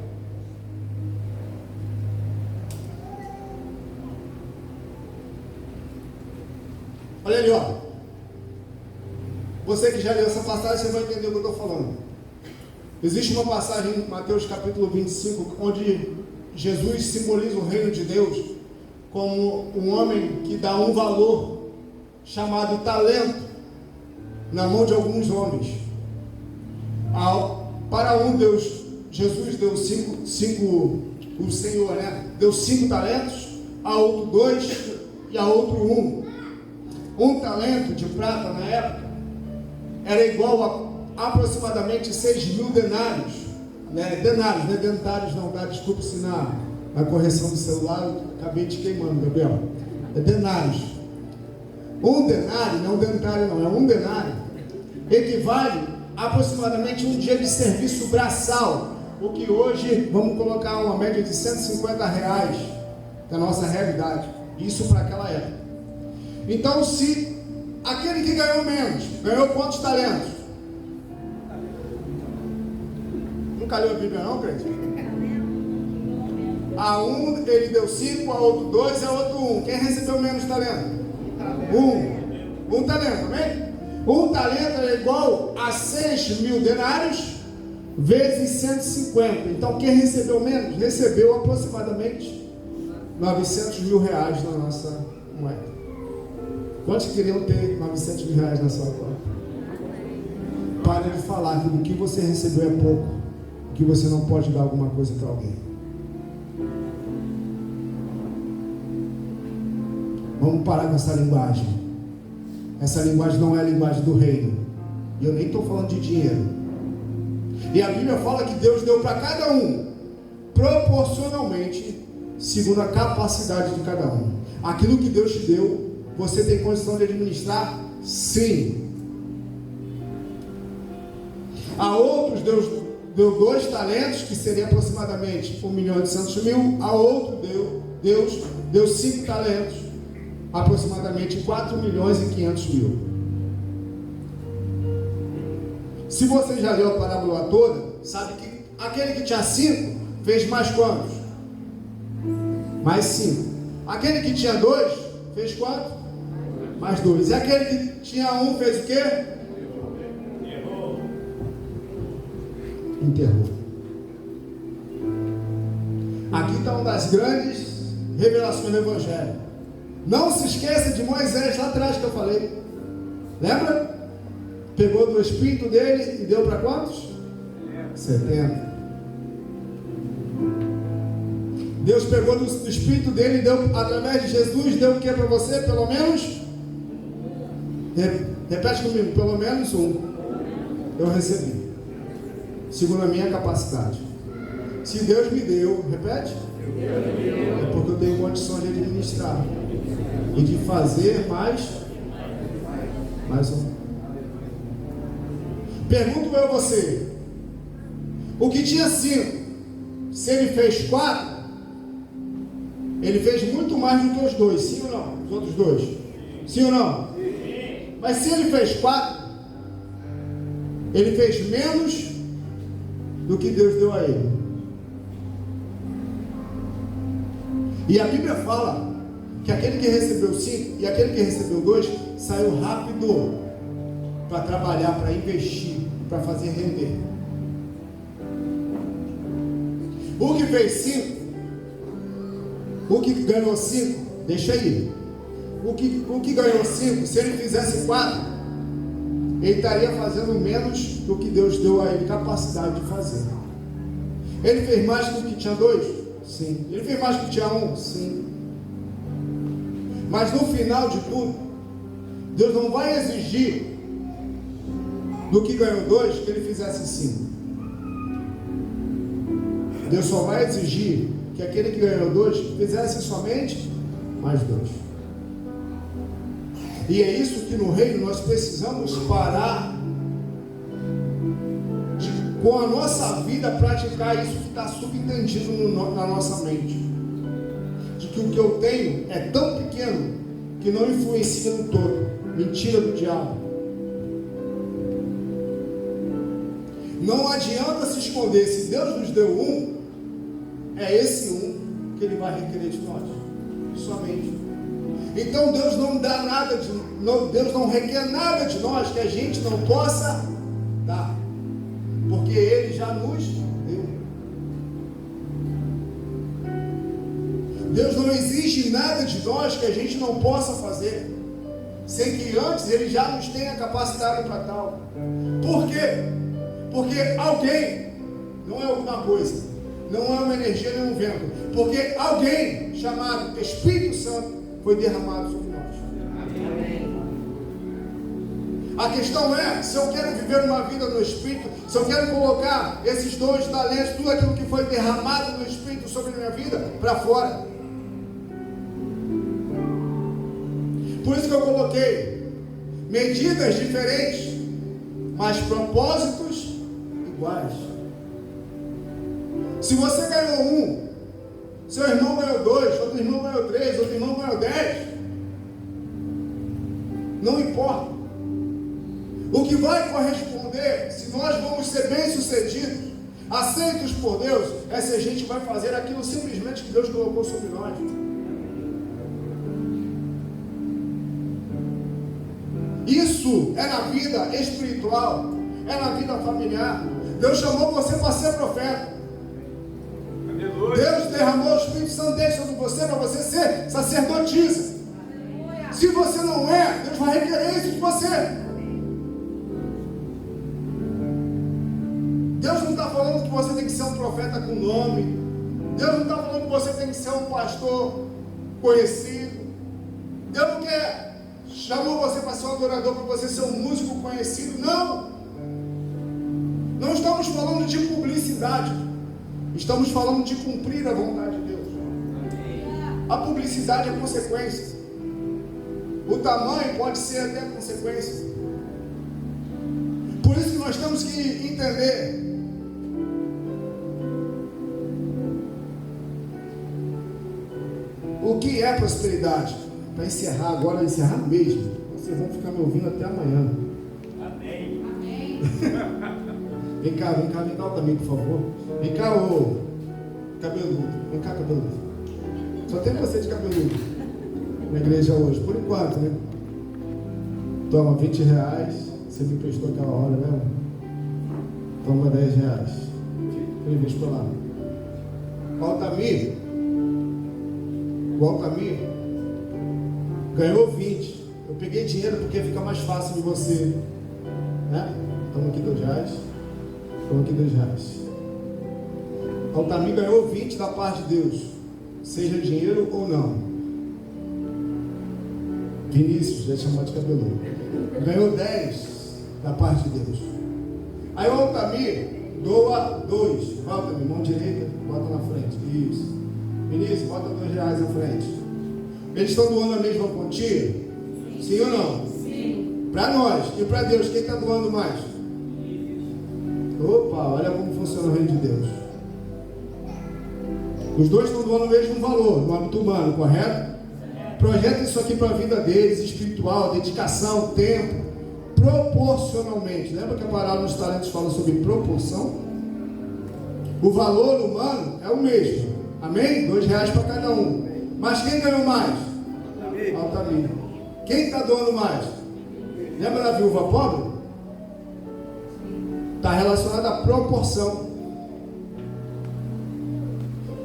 Olha ali, ó. Você que já leu essa passagem, você vai entender o que eu estou falando. Existe uma passagem em Mateus capítulo 25, onde Jesus simboliza o reino de Deus como um homem que dá um valor chamado talento na mão de alguns homens. Para um Deus, Jesus deu o Senhor, né? Deu 5 talentos, a outro 2 e a outro 1. Um talento de prata na época era igual a aproximadamente 6.000 denários, né? Denários, não é dentários não, tá? Desculpe-se na correção do celular, eu acabei te queimando, Gabriel. É denários. Um denário, não dentário não, é um denário, equivale a aproximadamente um dia de serviço braçal, o que hoje, vamos colocar uma média de R$150, da nossa realidade, isso para aquela época. Então, se aquele que ganhou menos, ganhou quantos talentos? Nunca leu a Bíblia não, crente? A um ele deu 5, a outro 2, a outro 1. Quem recebeu menos talento? Um talento, amém? Um talento é igual a 6.000 denários vezes 150. Então quem recebeu menos, recebeu aproximadamente R$900.000 na nossa moeda. Quantos queriam ter R$900.000 na sua conta? Pare de falar que o que você recebeu é pouco, que você não pode dar alguma coisa para alguém. Vamos parar com essa linguagem. Essa linguagem não é a linguagem do reino. E eu nem estou falando de dinheiro. E a Bíblia fala que Deus deu para cada um, proporcionalmente, segundo a capacidade de cada um. Aquilo que Deus te deu, você tem condição de administrar? Sim. A outros Deus deu 2 talentos, que seria aproximadamente 1.800.000. A outro Deus deu 5 talentos, aproximadamente 4.500.000. Se você já leu a parábola toda, sabe que aquele que tinha 5 fez mais quantos? Mais 5. Aquele que tinha 2 fez quanto? Mais 2. E aquele que tinha 1 fez o quê? Enterrou. Aqui está uma das grandes revelações do Evangelho. Não se esqueça de Moisés lá atrás que eu falei. Lembra? Pegou do espírito dele e deu para quantos? 70. Deus pegou do espírito dele e deu, através de Jesus, deu o que para você? Pelo menos? Repete comigo, pelo menos 1. Eu recebi. Segundo a minha capacidade. Se Deus me deu, repete? É porque eu tenho condições de administrar e de fazer mais um. Pergunto eu a você: o que tinha 5, se ele fez 4, ele fez muito mais do que os 2, sim ou não? Os outros 2, sim ou não? Mas se ele fez 4, ele fez menos do que Deus deu a ele. E a Bíblia fala que aquele que recebeu 5 e aquele que recebeu 2 saiu rápido para trabalhar, para investir, para fazer render. O que fez 5, o que ganhou 5, deixa aí. O que ganhou 5, se ele fizesse 4, ele estaria fazendo menos do que Deus deu a ele capacidade de fazer. Ele fez mais do que tinha 2? Sim. Ele fez mais do que tinha 1? Sim. Mas no final de tudo, Deus não vai exigir do que ganhou 2 que ele fizesse 5. Deus só vai exigir que aquele que ganhou 2 fizesse somente mais 2. E é isso que no reino nós precisamos parar de, com a nossa vida, praticar isso que está subentendido na nossa mente, de que o que eu tenho é tão pequeno que não influencia no todo. Mentira do diabo. Não adianta se esconder. Se Deus nos deu 1, é esse 1 que Ele vai requerer de nós, somente. Então Deus não dá nada Deus não requer nada de nós que a gente não possa dar, porque Ele já nos deu. Deus não exige nada de nós que a gente não possa fazer, sem que antes Ele já nos tenha capacidade para tal. Por quê? Porque alguém, não é alguma coisa, não é uma energia nem um vento, porque alguém chamado Espírito Santo foi derramado sobre nós. Amém. A questão é, se eu quero viver uma vida no Espírito, se eu quero colocar esses 2 talentos, tudo aquilo que foi derramado no Espírito sobre a minha vida, para fora. Por isso que eu coloquei medidas diferentes, mas propósitos iguais. Se você ganhou 1, seu irmão ganhou 2, outro irmão ganhou 3, outro irmão ganhou 10, não importa. O que vai corresponder, se nós vamos ser bem-sucedidos, aceitos por Deus, é se a gente vai fazer aquilo simplesmente que Deus colocou sobre nós. Isso é na vida espiritual, é na vida familiar. Deus chamou você para ser profeta. Deus derramou o Espírito Santo dele sobre você para você ser sacerdotisa. Se você não é, Deus vai requerer isso de você. Deus não está falando que você tem que ser um profeta com nome. Deus não está falando que você tem que ser um pastor conhecido. Deus não quer chamou você para ser um adorador, para você ser um músico conhecido. Não! Não estamos falando de publicidade. Estamos falando de cumprir a vontade de Deus. A publicidade é consequência. O tamanho pode ser até consequência. Por isso que nós temos que entender o que é prosperidade. Para encerrar agora, encerrar mesmo. Vocês vão ficar me ouvindo até amanhã. Amém. Vem cá também, por favor. Vem cá, ô cabeludo. Vem cá, cabeludo. Só tem você de cabeludo na igreja hoje, por enquanto, né? Toma R$20. Você me emprestou aquela hora, né? Toma R$10. Ele vez pra lá. O Altamir ganhou 20. Eu peguei dinheiro porque fica mais fácil de você, né? Toma aqui R$2. Toma aqui R$2. Altamir ganhou 20 da parte de Deus, seja dinheiro ou não. Vinícius, já chamou de cabeludo, ganhou 10 da parte de Deus. Aí o Altamir doa 2. Volta, mão direita, bota na frente. Isso. Vinícius, bota R$2 na frente. Eles estão doando a mesma quantia? Sim ou não? Sim. Para nós e para Deus, quem está doando mais? Opa, olha como funciona o reino de Deus. Os dois estão doando o mesmo valor no âmbito humano, correto? Projeta isso aqui para a vida deles, espiritual, dedicação, tempo, proporcionalmente. Lembra que a parábola dos talentos fala sobre proporção? O valor humano é o mesmo. Amém? R$2 para cada um. Mas quem ganhou mais? Altamir. Quem está doando mais? Lembra da viúva pobre? Está relacionado à proporção.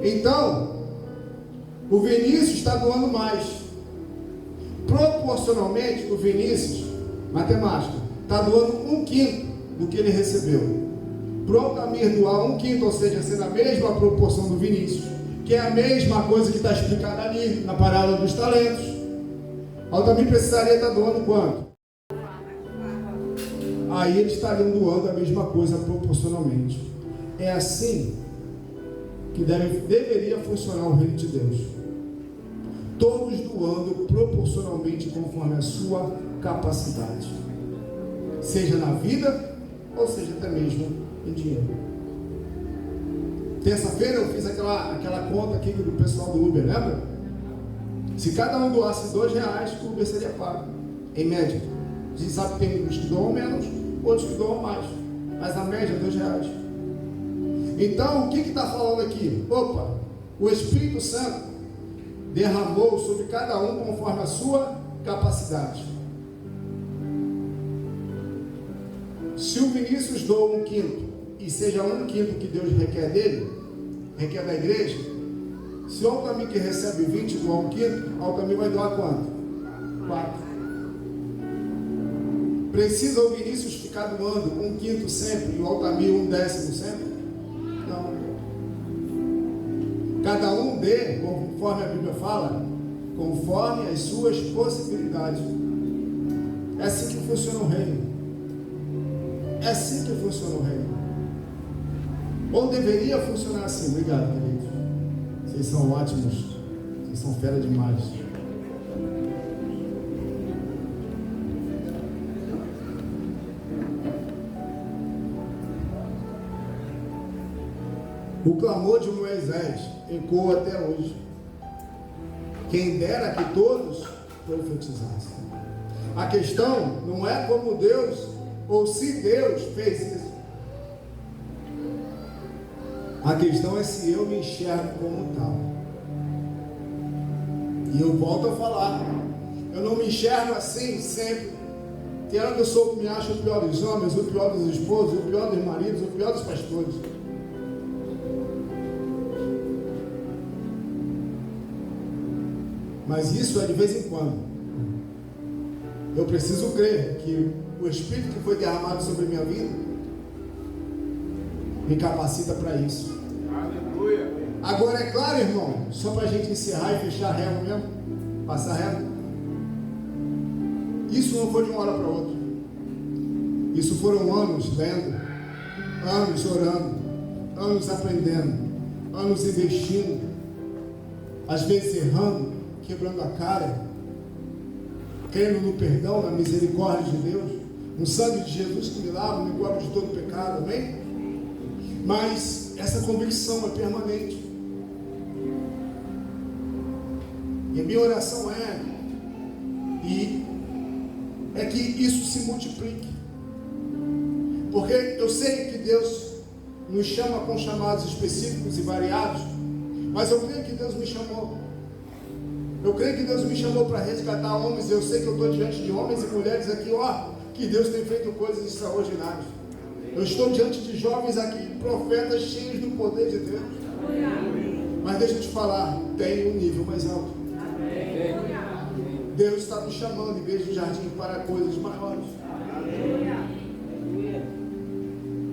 Então, o Vinícius está doando mais. Proporcionalmente, o Vinícius, matemática, está doando 1/5 do que ele recebeu. Para o Altamir doar 1/5, ou seja, ser a mesma proporção do Vinícius, que é a mesma coisa que está explicada ali na parábola dos talentos. Altamir precisaria estar doando quanto? Aí eles estariam doando a mesma coisa proporcionalmente. É assim que deveria funcionar o reino de Deus. Todos doando proporcionalmente conforme a sua capacidade, seja na vida ou seja até mesmo em dinheiro. Terça-feira eu fiz aquela conta aqui do pessoal do Uber, lembra? Se cada um doasse R$2, o Uber seria pago, em média. A gente sabe que tem uns que doam menos, outros que doam mais, mas a média é R$2. Então, o que está falando aqui? Opa, o Espírito Santo derramou sobre cada um conforme a sua capacidade. Se o Vinícius doa 1/5 e seja 1/5 que Deus requer dele, requer da igreja, se o Altamir que recebe 20 doar 1/5, o Altamir vai doar quanto? 4. Precisa o Vinícius ficar doando 1/5 sempre e o Altamir 1/10 sempre? Não. Cada um dê, conforme a Bíblia fala, conforme as suas possibilidades. É assim que funciona o reino. É assim que funciona o reino. Ou deveria funcionar assim. Obrigado, queridos. Vocês são ótimos. Vocês são fera demais. O clamor de Moisés ecoa até hoje. Quem dera que todos profetizassem. A questão não é como Deus ou se Deus fez isso. A questão é se eu me enxergo como tal. E eu volto a falar, eu não me enxergo assim sempre. Tem hora que eu sou, me acho o pior dos homens, o pior dos esposos, o pior dos maridos, o pior dos pastores. Mas isso é de vez em quando. Eu preciso crer que o Espírito que foi derramado sobre a minha vida me capacita para isso. Aleluia. Agora é claro, irmão, só para a gente encerrar e fechar a régua mesmo, passar a régua. Isso não foi de uma hora para outra. Isso foram anos lendo, anos orando, anos aprendendo, anos investindo, às vezes errando, quebrando a cara, crendo no perdão, na misericórdia de Deus, no sangue de Jesus que me lava, me cobre de todo pecado, amém? Mas essa convicção é permanente. E a minha oração é que isso se multiplique. Porque eu sei que Deus nos chama com chamados específicos e variados, mas eu creio que Deus me chamou. Eu creio que Deus me chamou para resgatar homens. Eu sei que eu estou diante de homens e mulheres aqui, que Deus tem feito coisas extraordinárias. Eu estou diante de jovens aqui, profetas cheios do poder de Deus. Mas deixa eu te falar, tem um nível mais alto. Deus está nos chamando, em vez do jardim, para coisas maiores.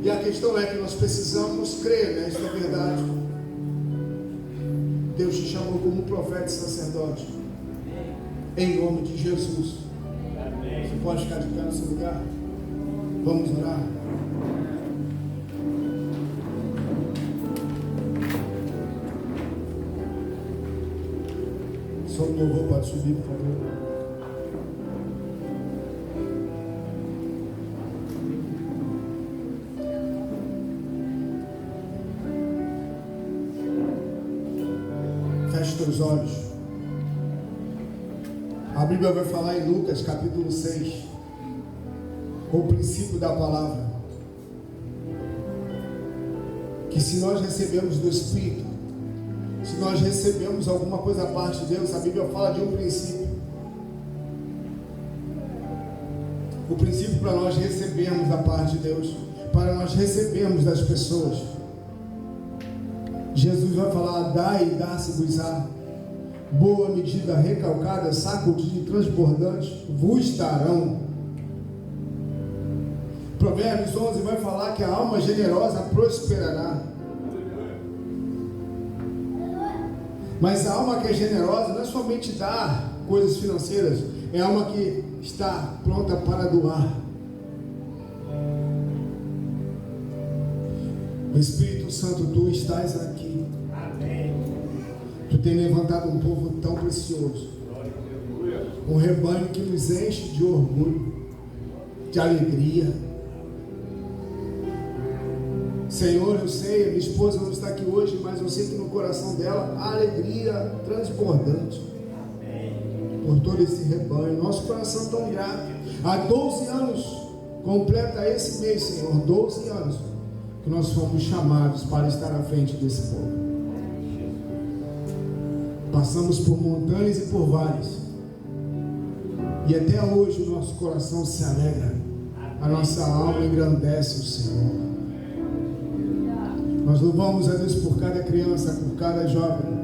E a questão é que nós precisamos crer nesta verdade. Deus te chamou como profeta e sacerdote. Em nome de Jesus. Você pode ficar de pé no seu lugar? Vamos orar. Só o louvor pode subir, por favor. Feche teus olhos. A Bíblia vai falar em Lucas capítulo 6, com o princípio da palavra, que se nós recebemos do Espírito, se nós recebemos alguma coisa da parte de Deus, a Bíblia fala de um princípio. O princípio para nós recebermos da parte de Deus, para nós recebermos das pessoas. Jesus vai falar: dai e dá-se-vos-á, boa medida, recalcada, sacudida e transbordante, vos darão. Provérbios 11 vai falar que a alma generosa prosperará. Mas a alma que é generosa não é somente dar coisas financeiras, é a alma que está pronta para doar. Espírito Santo, tu estás aqui. Amém. Tu tem levantado um povo tão precioso, um rebanho que nos enche de orgulho, de alegria. Senhor, eu sei, a minha esposa não está aqui hoje, mas eu sei que no coração dela há alegria transbordante por todo esse rebanho. Nosso coração tão grato. Há 12 anos, completa esse mês, Senhor, 12 anos que nós fomos chamados para estar à frente desse povo. Passamos por montanhas e por vales, e até hoje o nosso coração se alegra, a nossa alma engrandece o Senhor. Nós louvamos a Deus por cada criança, por cada jovem,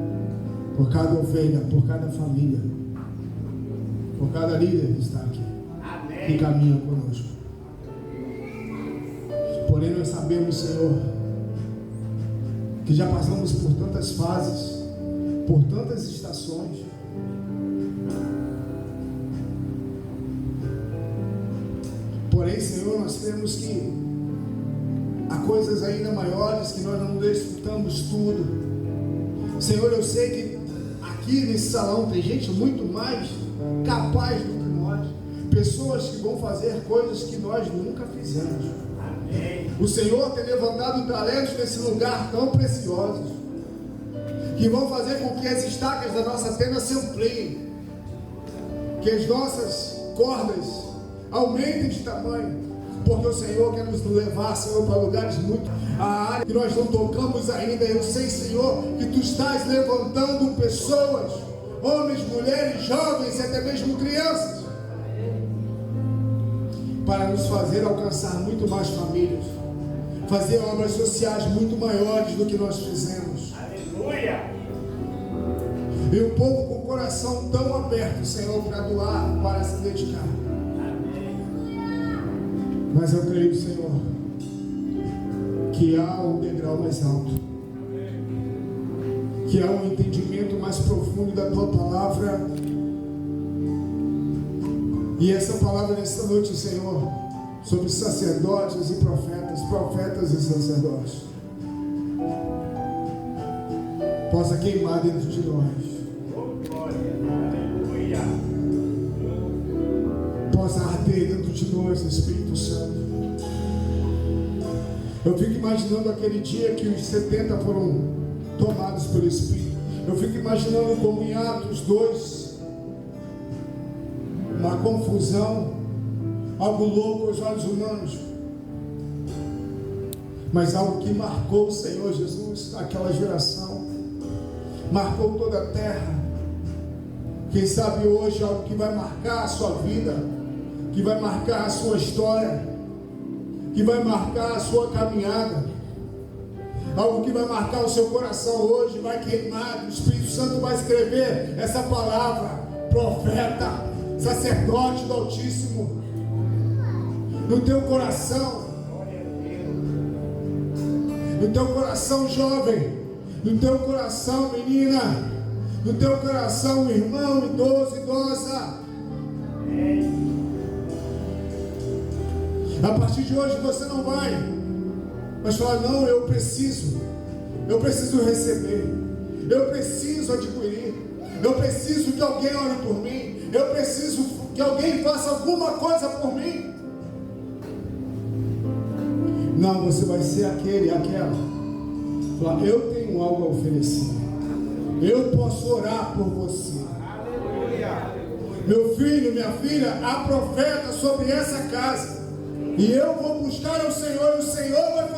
por cada ovelha, por cada família, por cada líder que está aqui, que caminha conosco. Porém nós sabemos, Senhor, que já passamos por tantas fases, por tantas estações. Porém, Senhor, nós temos que há coisas ainda maiores que nós não desfrutamos tudo. Senhor, eu sei que aqui nesse salão tem gente muito mais capaz do que nós, pessoas que vão fazer coisas que nós nunca fizemos. Amém. O Senhor tem levantado talentos nesse lugar tão preciosos, que vão fazer com que as estacas da nossa tenda se ampliem, que as nossas cordas aumentem de tamanho, porque o Senhor quer nos levar, Senhor, para lugares muito, a área que nós não tocamos ainda. Eu sei, Senhor, que Tu estás levantando pessoas, homens, mulheres, jovens e até mesmo crianças, para nos fazer alcançar muito mais famílias, fazer obras sociais muito maiores do que nós fizemos. Aleluia! E o povo com o coração tão aberto, Senhor, para doar, para se dedicar. Mas eu creio, Senhor, que há um degrau mais alto, que há um entendimento mais profundo da Tua palavra, E essa palavra nessa noite, Senhor, sobre sacerdotes e profetas, profetas e sacerdotes, possa queimar dentro de nós, possa arder dentro de nós, Espírito Santo. Eu fico imaginando aquele dia que os 70 foram tomados pelo Espírito. Eu fico imaginando como em Atos 2, uma confusão, algo louco aos olhos humanos, mas algo que marcou o Senhor Jesus, aquela geração, marcou toda a terra. Quem sabe hoje algo que vai marcar a sua vida, que vai marcar a sua história, que vai marcar a sua caminhada, algo que vai marcar o seu coração hoje, vai queimar. O Espírito Santo vai escrever essa palavra: profeta, sacerdote do Altíssimo, no teu coração, no teu coração, jovem, no teu coração, menina, no teu coração, irmão, idoso, idosa. A partir de hoje você não vai mas falar: não, eu preciso receber, eu preciso adquirir, eu preciso que alguém ore por mim, eu preciso que alguém faça alguma coisa por mim. Não, você vai ser aquele, aquela, falar: eu tenho algo a oferecer, eu posso orar por você. Meu filho, minha filha, há profeta sobre essa casa, e eu vou buscar ao Senhor, e o Senhor vai falar.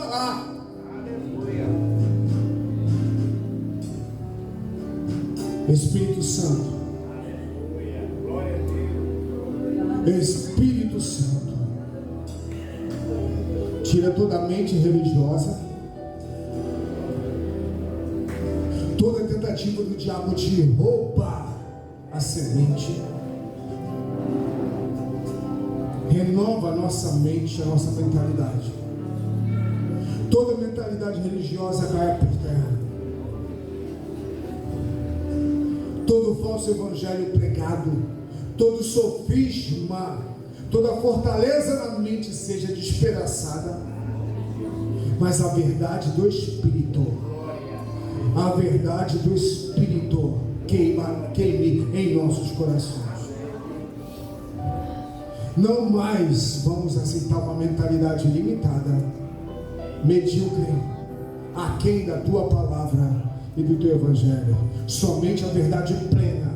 Espírito Santo, Espírito Santo, tira toda a mente religiosa, toda tentativa do diabo de roubar a semente. Renova a nossa mente, a nossa mentalidade. Toda mentalidade religiosa cai por terra. Todo falso evangelho pregado, todo sofisma, toda fortaleza na mente seja despedaçada. Mas a verdade do Espírito, a verdade do Espírito queime em nossos corações. Não mais vamos aceitar uma mentalidade limitada, medíocre, aquém da tua palavra e do teu evangelho. Somente a verdade plena,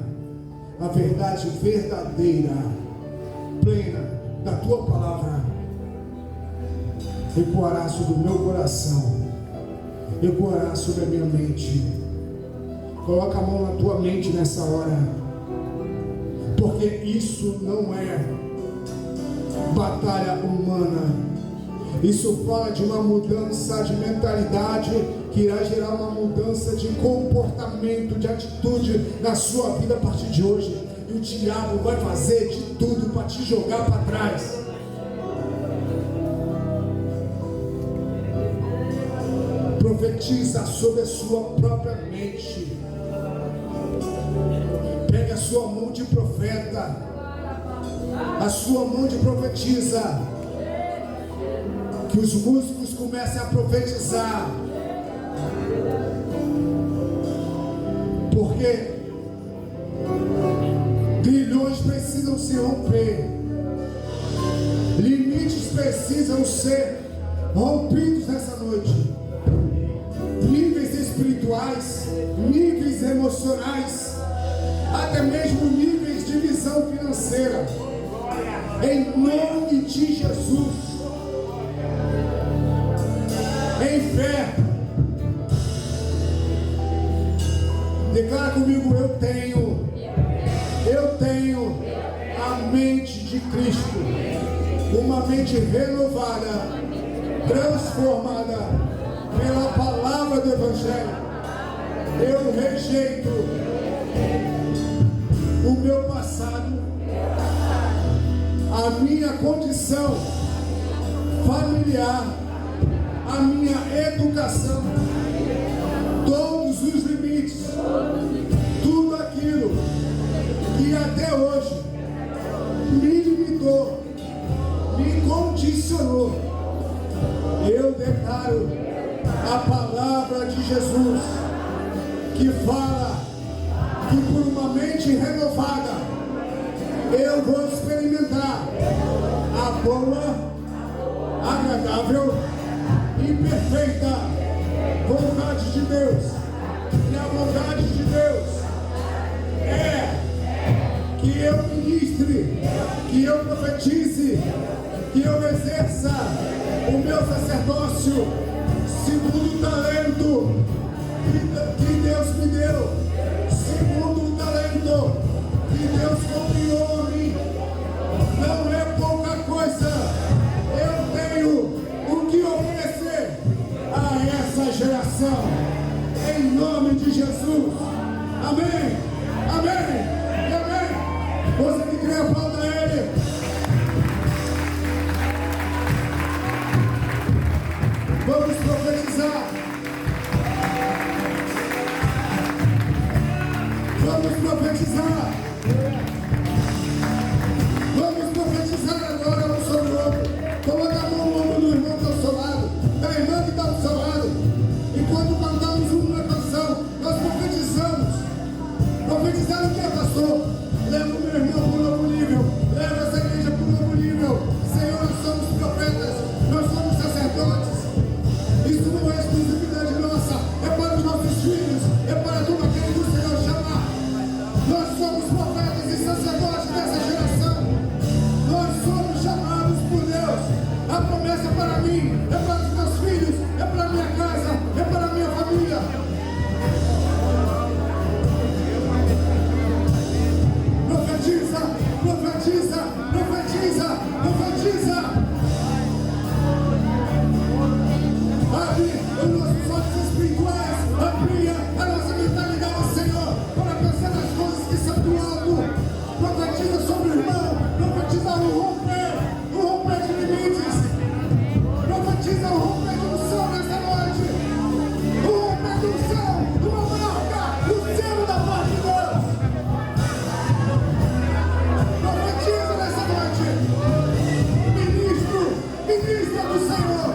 a verdade verdadeira, plena da tua palavra ecoará sobre o meu coração, ecoará sobre a minha mente. Coloca a mão na tua mente nessa hora, porque isso não é batalha humana. Isso fala de uma mudança de mentalidade que irá gerar uma mudança de comportamento, de atitude na sua vida a partir de hoje. E o diabo vai fazer de tudo para te jogar para trás. Profetiza sobre a sua própria mente. Pega a sua mão de profeta, a sua mão de profetiza. Que os músicos comecem a profetizar, porque grilhões precisam se romper, limites precisam ser rompidos nessa noite, níveis espirituais, níveis emocionais, até mesmo níveis de visão financeira, em nome de Jesus. Em fé, declara comigo: eu tenho a mente de Cristo, uma mente renovada, transformada pela palavra do Evangelho. Eu rejeito o meu passado, a minha condição familiar, a minha educação, todos os limites, tudo aquilo que até hoje me mudou, me condicionou. Eu declaro a palavra de Jesus, que fala que por uma mente renovada eu vou experimentar a boa, agradável e perfeita vontade de Deus. E a vontade de Deus é que eu ministre, que eu profetize, que eu exerça o meu sacerdócio segundo o talento que Deus me deu, segundo o talento que Deus confiou em mim. Não é pouca coisa. Eu tenho o que oferecer a essa geração, em nome de Jesus. Amém, amém e amém. Você que crê, aplauda Ele. Vamos profetizar. Vamos profetizar. Vamos profetizar agora um sobre o outro. Coloca a mão no ombro do irmão que está ao seu lado, da irmã que está ao seu lado. Enquanto cantamos uma canção, nós profetizamos. Profetizar o que é, pastor? Leva o meu irmão para um novo nível. Leva essa igreja para um novo nível. Senhor, nós somos profetas. Nós somos sacerdotes. Isso não é exclusividade nossa. É para os nossos filhos. É para tudo aquele que o Senhor chamar. Nós somos profetas e sacerdotes dessa geração. Nós somos chamados por Deus. A promessa é para mim, é para os meus filhos, é para a minha casa, é para a minha família. Profetiza, profetiza, profetiza, profetiza. Abre os nossos olhos espirituais, amplia a nossa mentalidade, Senhor, para pensar nas coisas que são do alto. Profetiza sobre o irmão, profetiza o romper de limites. Profetiza o romper de unção nessa noite. O romper de unção, uma marca, o selo da parte de Deus. Profetiza nessa noite. Ministro do Senhor.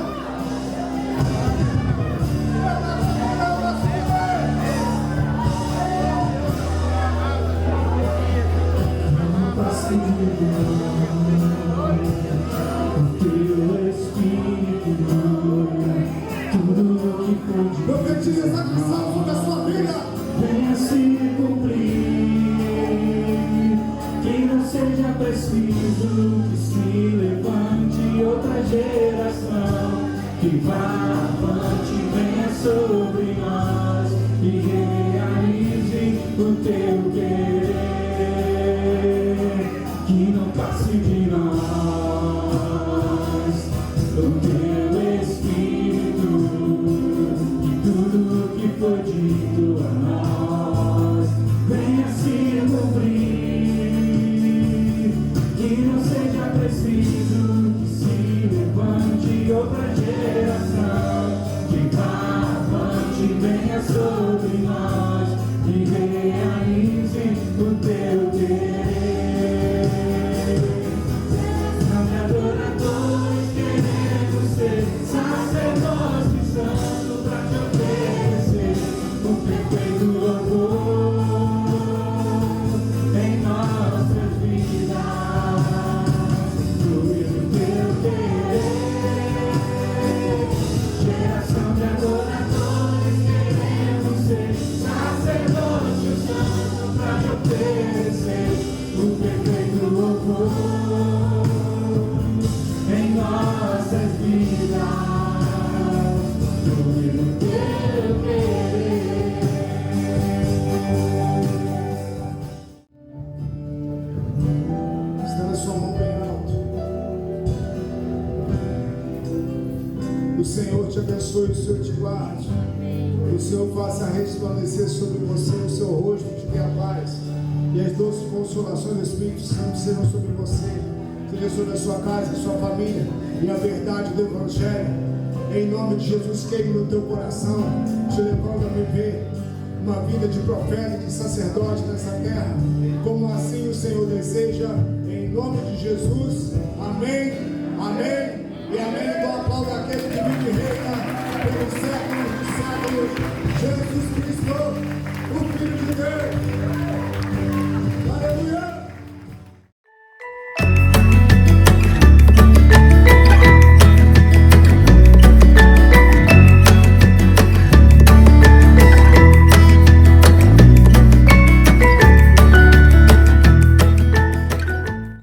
Profetiza essa canção sobre a sua vida. Venha se cumprir, que não seja preciso que se levante outra geração, que vá avante, venha sobre nós e realize o teu querer, que não passe de nós o teu Espírito. Tudo que foi dito a nós venha se cumprir, que não seja preciso que se levante outra geração, que vá avante, venha sobre nós e realize o teu querer. Não me adoradores, queremos ser sacerdotes santos para te oferecer o perfeito louvor em nossas vidas, fluir o teu querer. Geração de adoradores, queremos ser sacerdotes santos para te oferecer o perfeito louvor em nossas vidas. Estenda a sua mão bem alto. O Senhor te abençoe, o Senhor te guarde. O Senhor faça resplandecer sobre você o seu rosto, te dê a paz. E as doces consolações do Espírito Santo sejam sobre você, seja sobre a sua casa, a sua família, e a verdade do Evangelho. Em nome de Jesus, queime no teu coração, te levando a viver uma vida de profeta, de sacerdote nessa terra, como assim o Senhor deseja, em nome de Jesus. Jesus Cristo, o Filho de